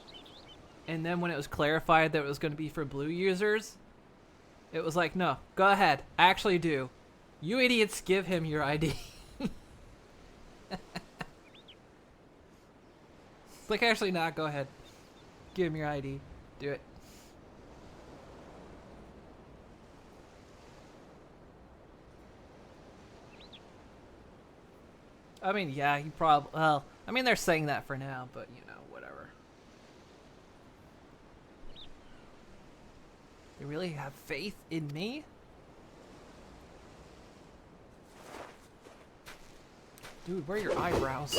And then when it was clarified that it was going to be for blue users, it was like, no, go ahead, actually do. You idiots, give him your ID. Like, actually not, go ahead. Give him your ID. Do it. I mean, yeah, you probably, well, I mean, they're saying that for now, but, you know, whatever. You really have faith in me? Dude, where are your eyebrows?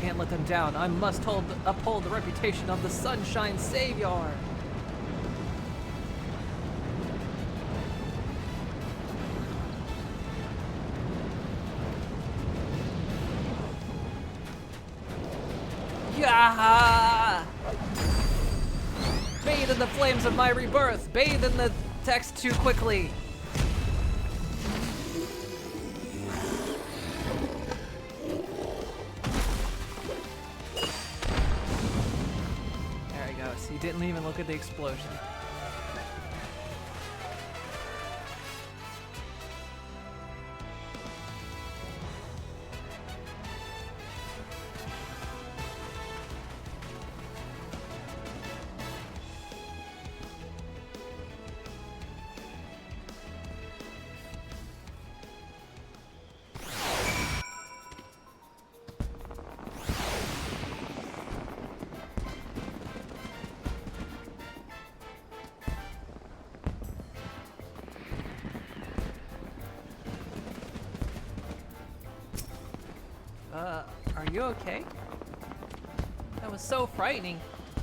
Can't let them down. I must uphold the reputation of the Sunshine Savior. Yeah! Bathe in the flames of my rebirth. Bathe in the text too quickly. There he goes. He didn't even look at the explosion. Are you okay? That was so frightening.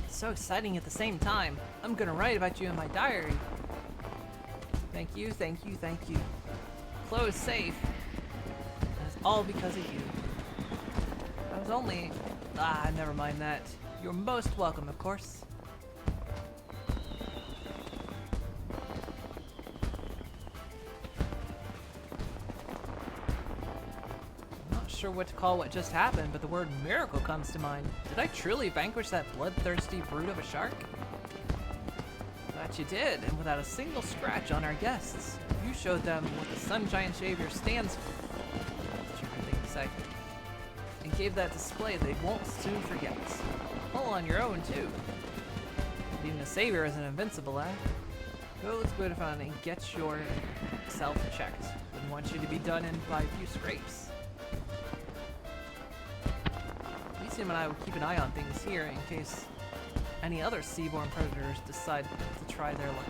So exciting at the same time. I'm gonna write about you in my diary. Thank you, thank you, thank you. Chloe's safe. That's all because of you. I was only... never mind that. You're most welcome, of course. Sure what to call what just happened, but the word miracle comes to mind. Did I truly vanquish that bloodthirsty brute of a shark? That you did, and without a single scratch on our guests. You showed them what the Sunshine Savior stands for. That's your thing to say. And gave that display they won't soon forget. All on your own, too. Even the Savior isn't invincible, eh? Go, let's go to fun and get yourself checked. Wouldn't want you to be done in by a few scrapes. Him and I will keep an eye on things here in case any other seaborne predators decide to try their luck.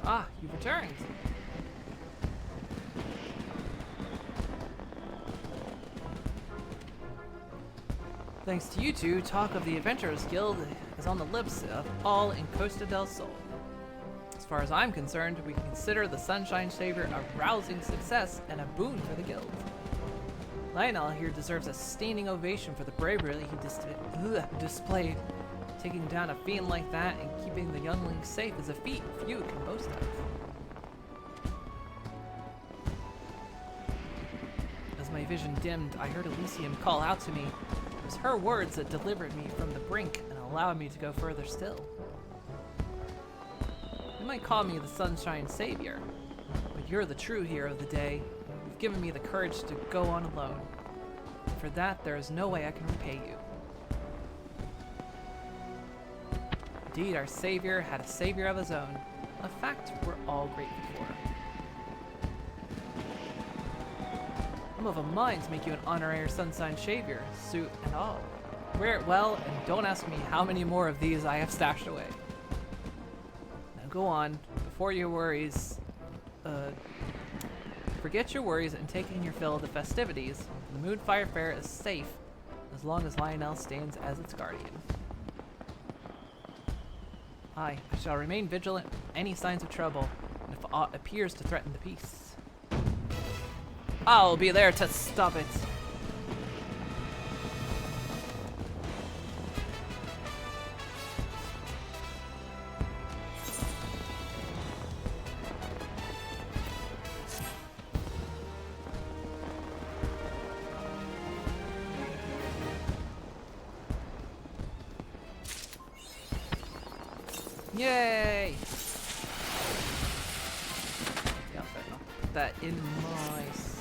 Ah, you've returned. Thanks to you two, talk of the Adventurers Guild is on the lips of all in Costa del Sol. As far as I'm concerned, we can consider the Sunshine Savior a rousing success and a boon for the guild. Lionel here deserves a standing ovation for the bravery he displayed. Taking down a fiend like that and keeping the youngling safe is a feat few can boast of. As my vision dimmed, I heard Elysium call out to me. It was her words that delivered me from the brink and allowed me to go further still. You might call me the Sunshine Savior, but you're the true hero of the day. You've given me the courage to go on alone. And for that, there is no way I can repay you. Indeed, our savior had a savior of his own, a fact we're all grateful for. I'm of a mind to make you an honorary Sunshine Savior, suit and all. Wear it well, and don't ask me how many more of these I have stashed away. Now go on, before your worries, forget your worries and take in your fill of the festivities. The Moonfire Fair is safe, as long as Lionel stands as its guardian. I shall remain vigilant for any signs of trouble, and if aught appears to threaten the peace, I'll be there to stop it. Yay! Yeah, I'll put that in my stash.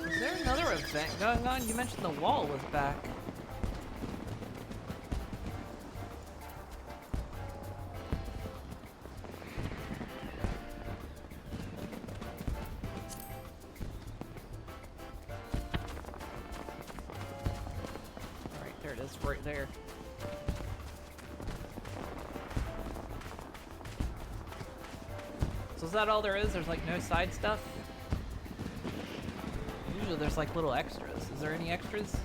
Is there another event going on? You mentioned the wall was back. Alright, there it is, right there. So is that all there is? There's like no side stuff? Usually there's like little extras. Is there any extras?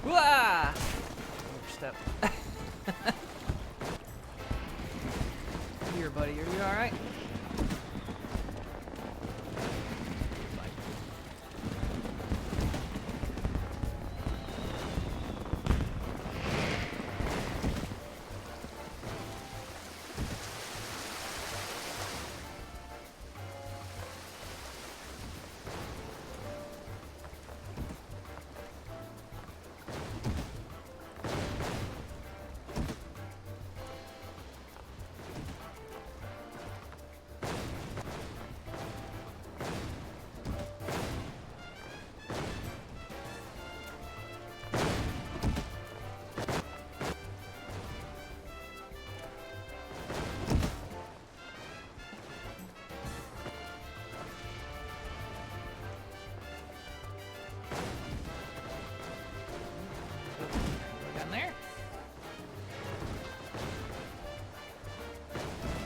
Wah! Overstep. Here, buddy. Are you alright?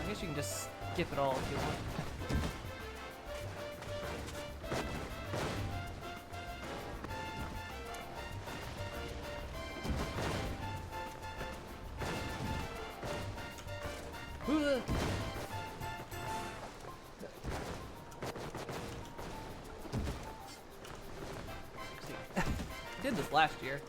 You can just skip it all if you want. Did this last year.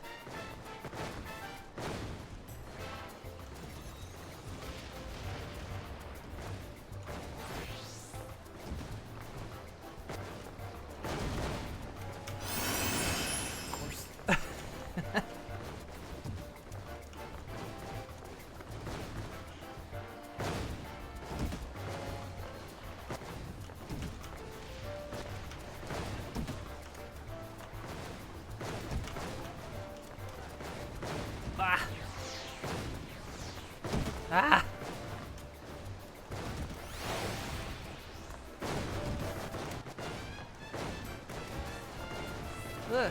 Ugh.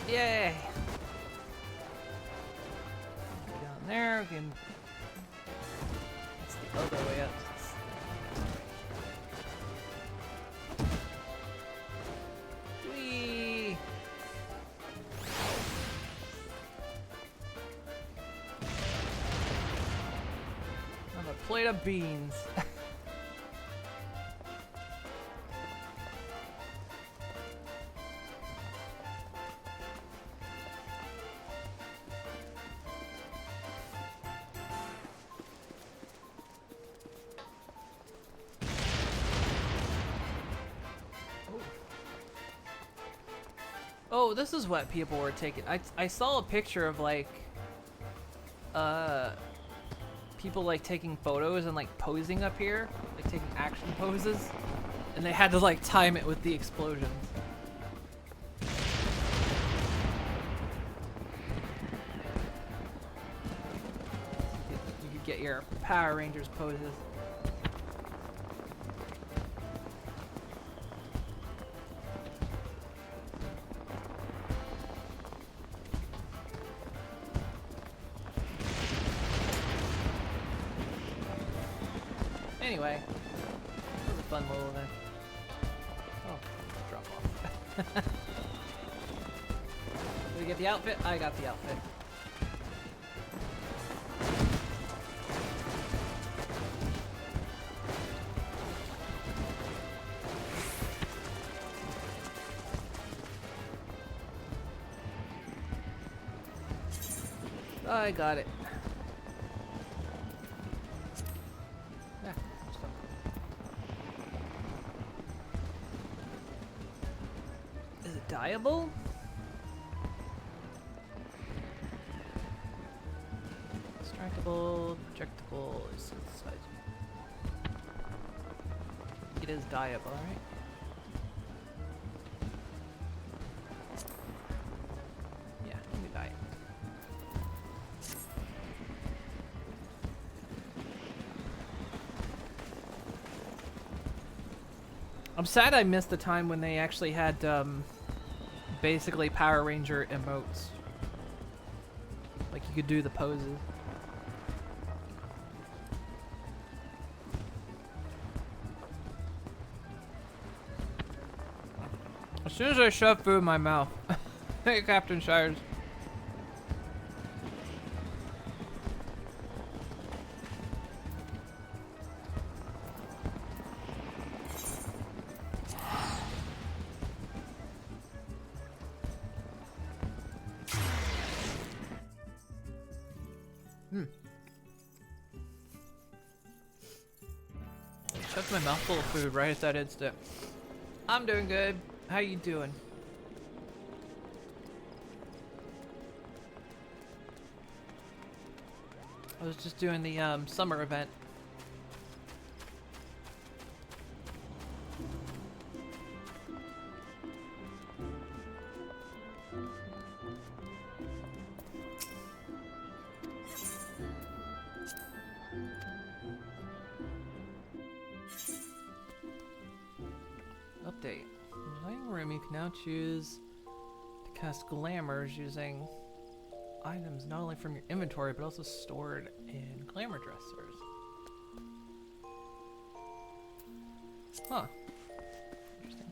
Yay! Down there, we can. That's the other way up. Whee! I have a plate of beans. Oh, this is what people were taking. I saw a picture of like people like taking photos and like posing up here, like taking action poses, and they had to like time it with the explosions. You could get your Power Rangers poses. Anyway, it was a fun little event. Oh, drop off. Did we get the outfit? I got the outfit. I got it. Diable? Extractable, projectable, synthesizable. It is diable, right? Yeah, give me dye. I'm sad I missed the time when they actually had basically Power Ranger emotes. Like you could do the poses. As soon as I shove food in my mouth. Hey, Captain Shires. Shoved my mouth full of food right at that instant. I'm doing good. How you doing? I was just doing the summer event. Update. In the dining room, you can now choose to cast glamours using items not only from your inventory but also stored in glamour dressers. Huh. Interesting.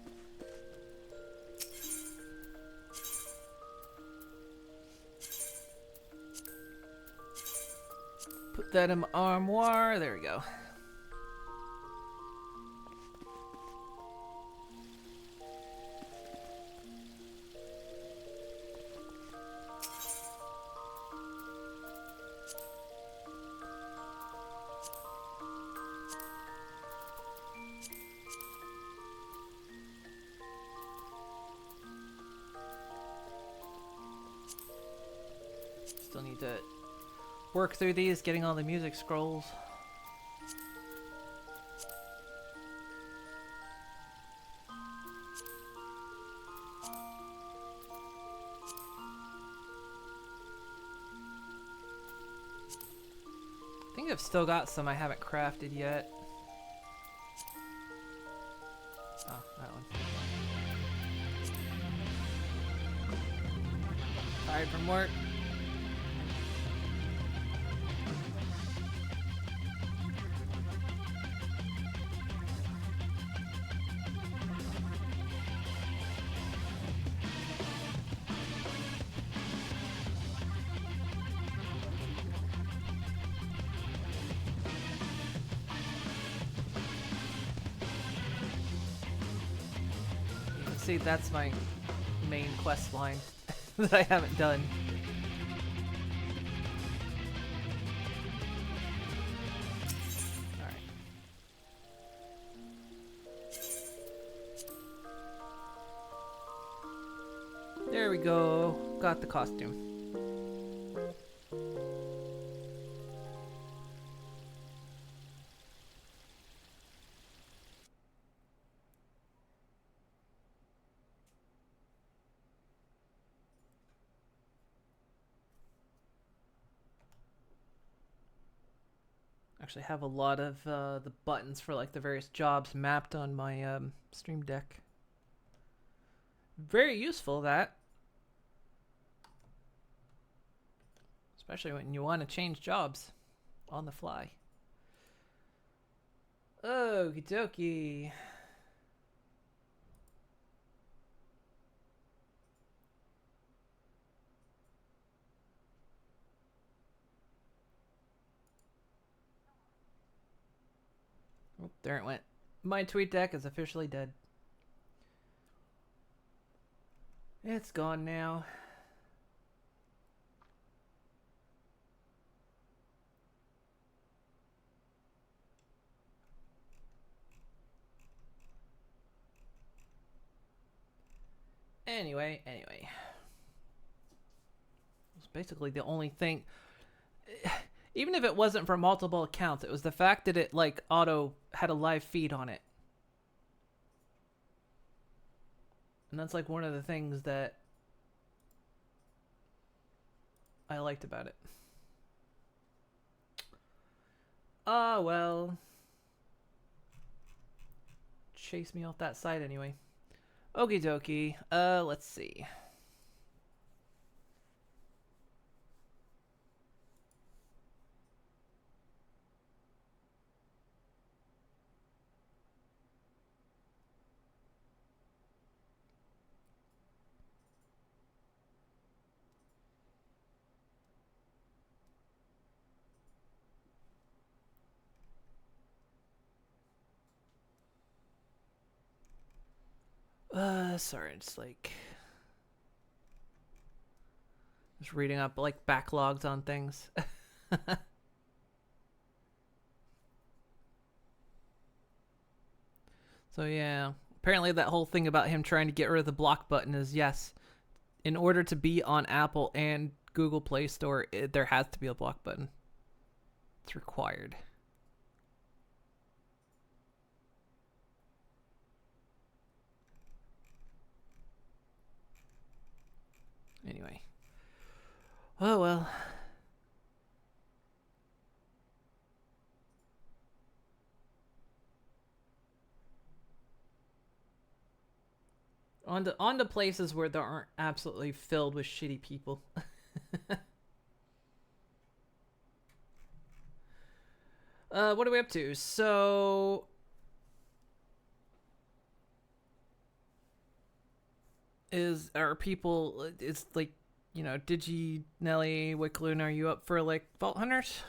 Put that in my armoire. There we go. Still need to work through these, getting all the music scrolls. I think I've still got some I haven't crafted yet. Oh, that one. tired from work. See, that's my main quest line that I haven't done. Alright. There we go. Got the costume. Actually have a lot of the buttons for like the various jobs mapped on my Stream Deck. Very useful, that. Especially when you want to change jobs on the fly. Okie dokie. Oh, there it went. My tweet deck is officially dead. It's gone now. Anyway. It's basically the only thing. Even if it wasn't for multiple accounts, it was the fact that it like auto had a live feed on it. And that's like one of the things that I liked about it. Ah, well. Chase me off that side anyway. Okie dokie. Let's see. Sorry, it's like just reading up like backlogs on things. So yeah, apparently that whole thing about him trying to get rid of the block button is yes, in order to be on Apple and Google Play Store, there has to be a block button. It's required. Anyway. Oh well. On to places where there aren't absolutely filled with shitty people. What are we up to? So are people, it's like, you know, Digi, Nelly, Wickluna, are you up for like Vault Hunters?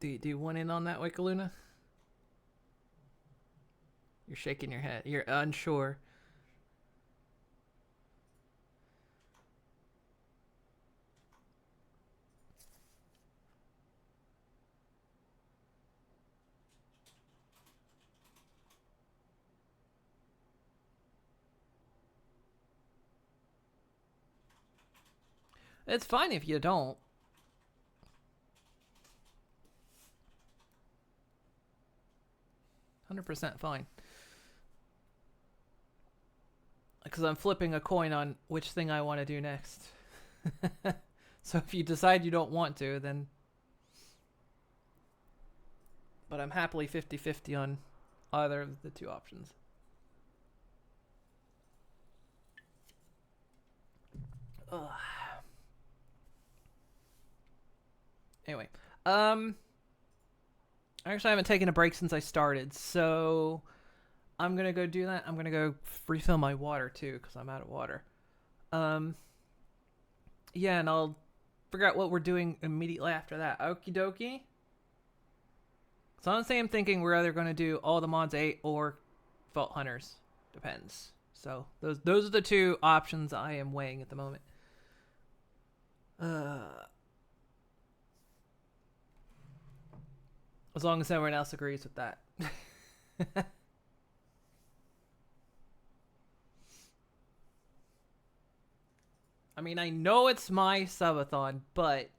Do you want in on that, Wickluna? You're shaking your head. You're unsure. It's fine if you don't. %100% fine. Because I'm flipping a coin on which thing I want to do next. So if you decide you don't want to, then... But I'm happily 50-50 on either of the two options. Ugh. Anyway, actually, I haven't taken a break since I started, so I'm gonna go do that. I'm gonna go refill my water too, because I'm out of water. Yeah, and I'll figure out what we're doing immediately after that. Okie dokie. So honestly, I'm thinking we're either gonna do all the mods 8 or Vault Hunters. Depends. So those are the two options I am weighing at the moment. As long as everyone else agrees with that. I mean, I know it's my subathon, but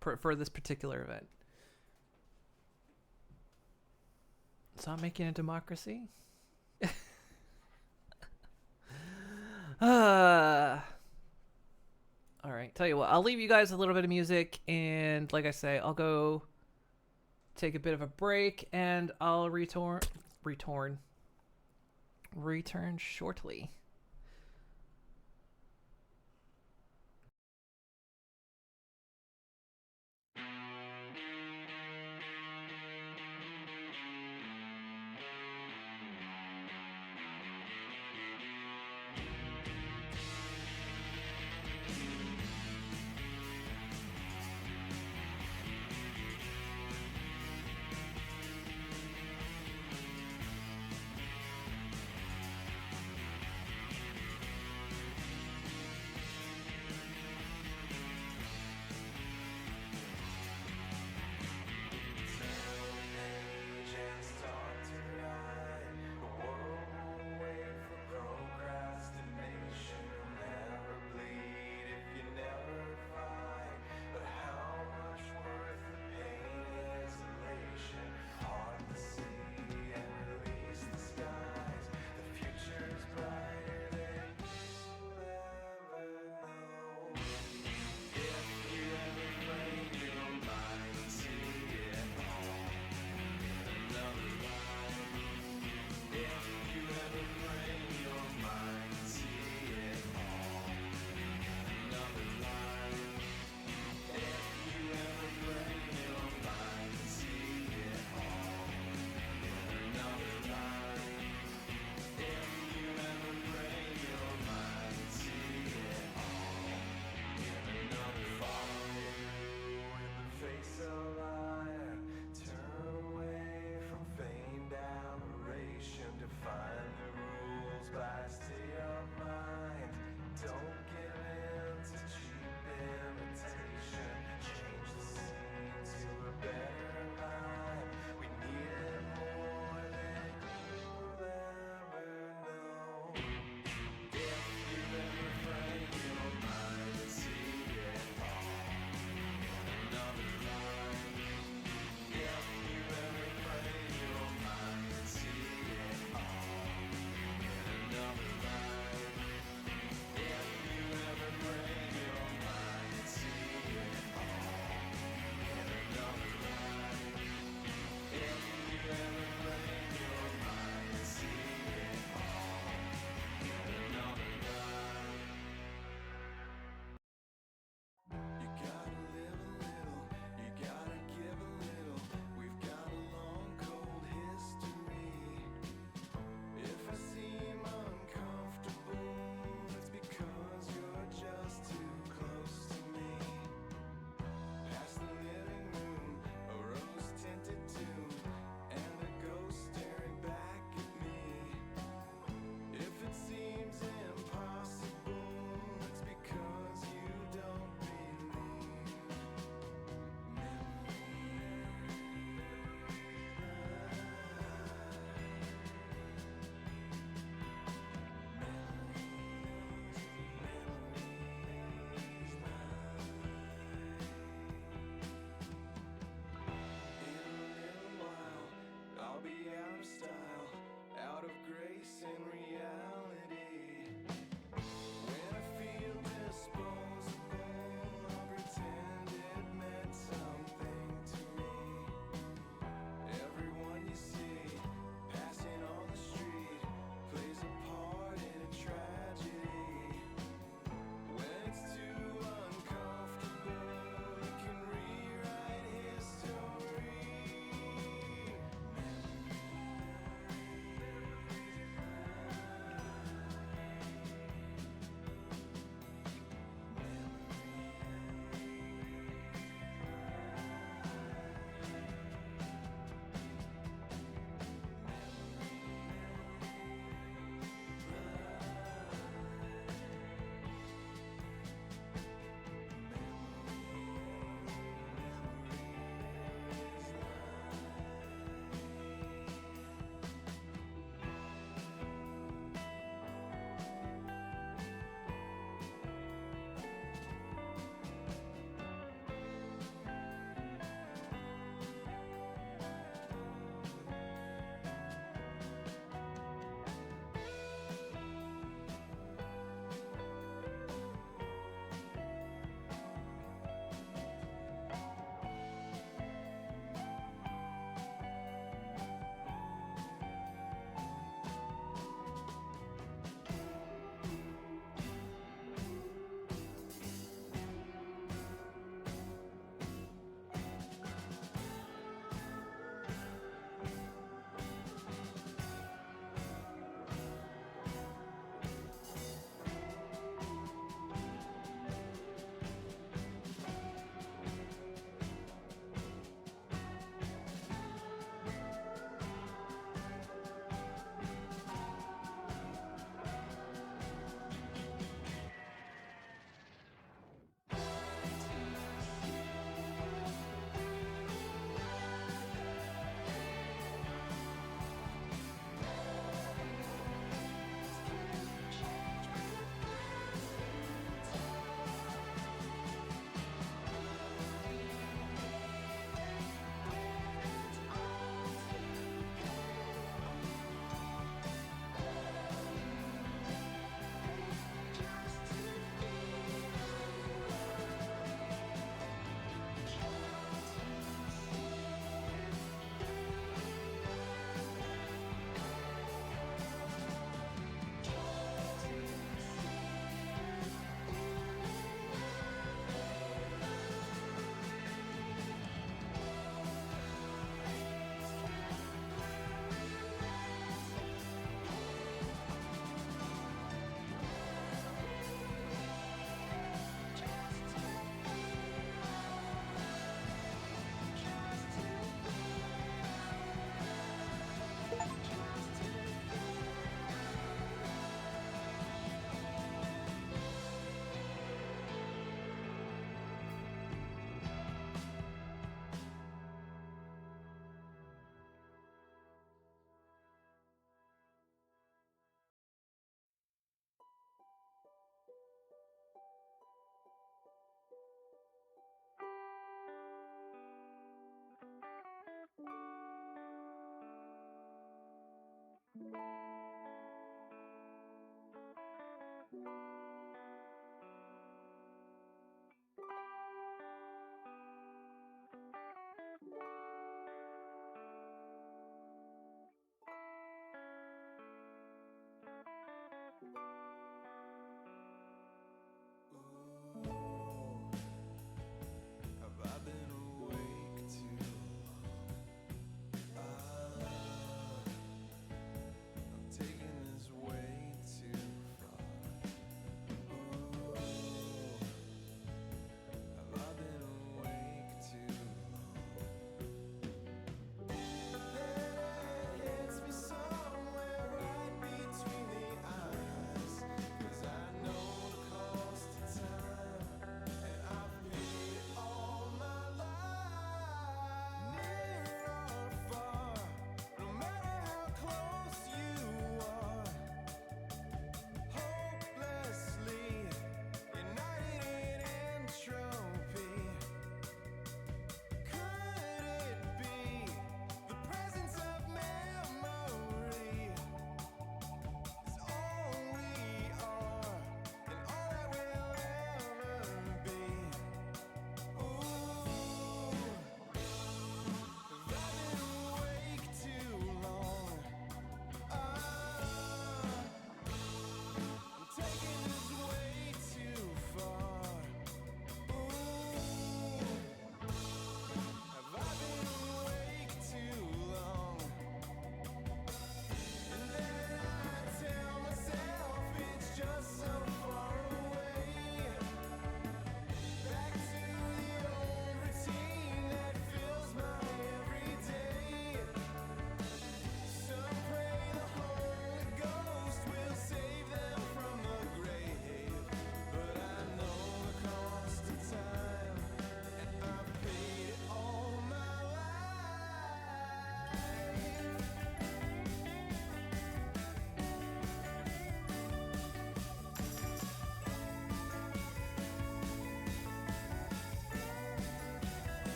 for this particular event. Stop making a democracy. All right, tell you what, I'll leave you guys a little bit of music, and like I say, I'll go take a bit of a break, and I'll return shortly.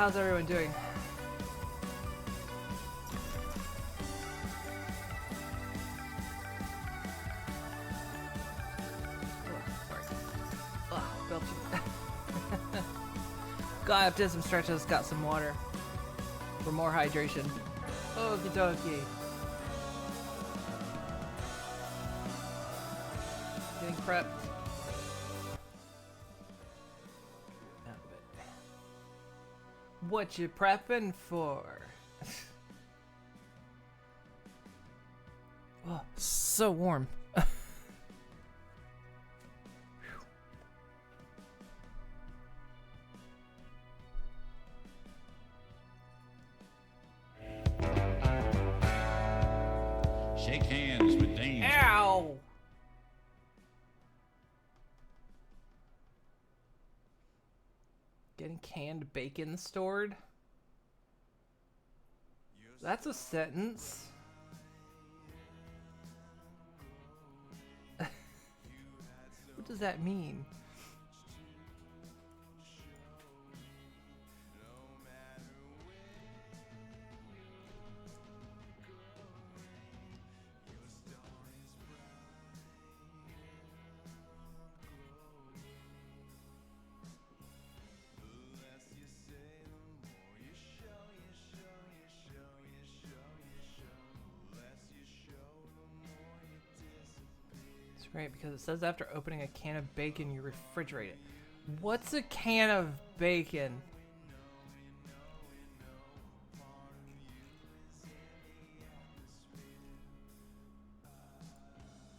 how's everyone doing? Oh, sorry. Ugh, belching. Got up, did some stretches, got some water for more hydration. Okie dokie. Getting prepped. What you prepping for? Oh, so warm.
Shake hands with danger.
Ow! Getting canned bacon stored? That's a sentence. What does that mean? Right, because it says after opening a can of bacon, you refrigerate it. What's a can of bacon?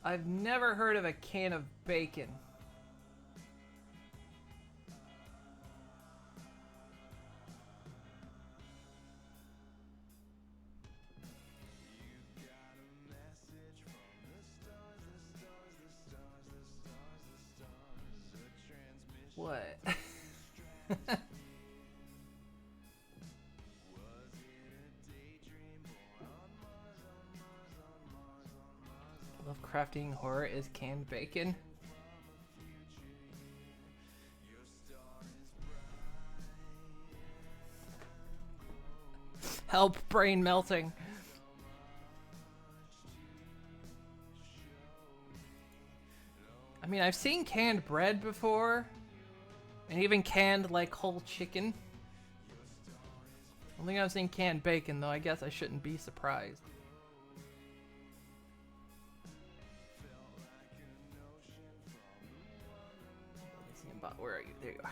I've never heard of a can of bacon. What? Lovecrafting horror is canned bacon. Help, brain melting. I mean, I've seen canned bread before. And even canned, like, whole chicken. I don't think I've seen canned bacon, though. I guess I shouldn't be surprised. Where are you? There you are.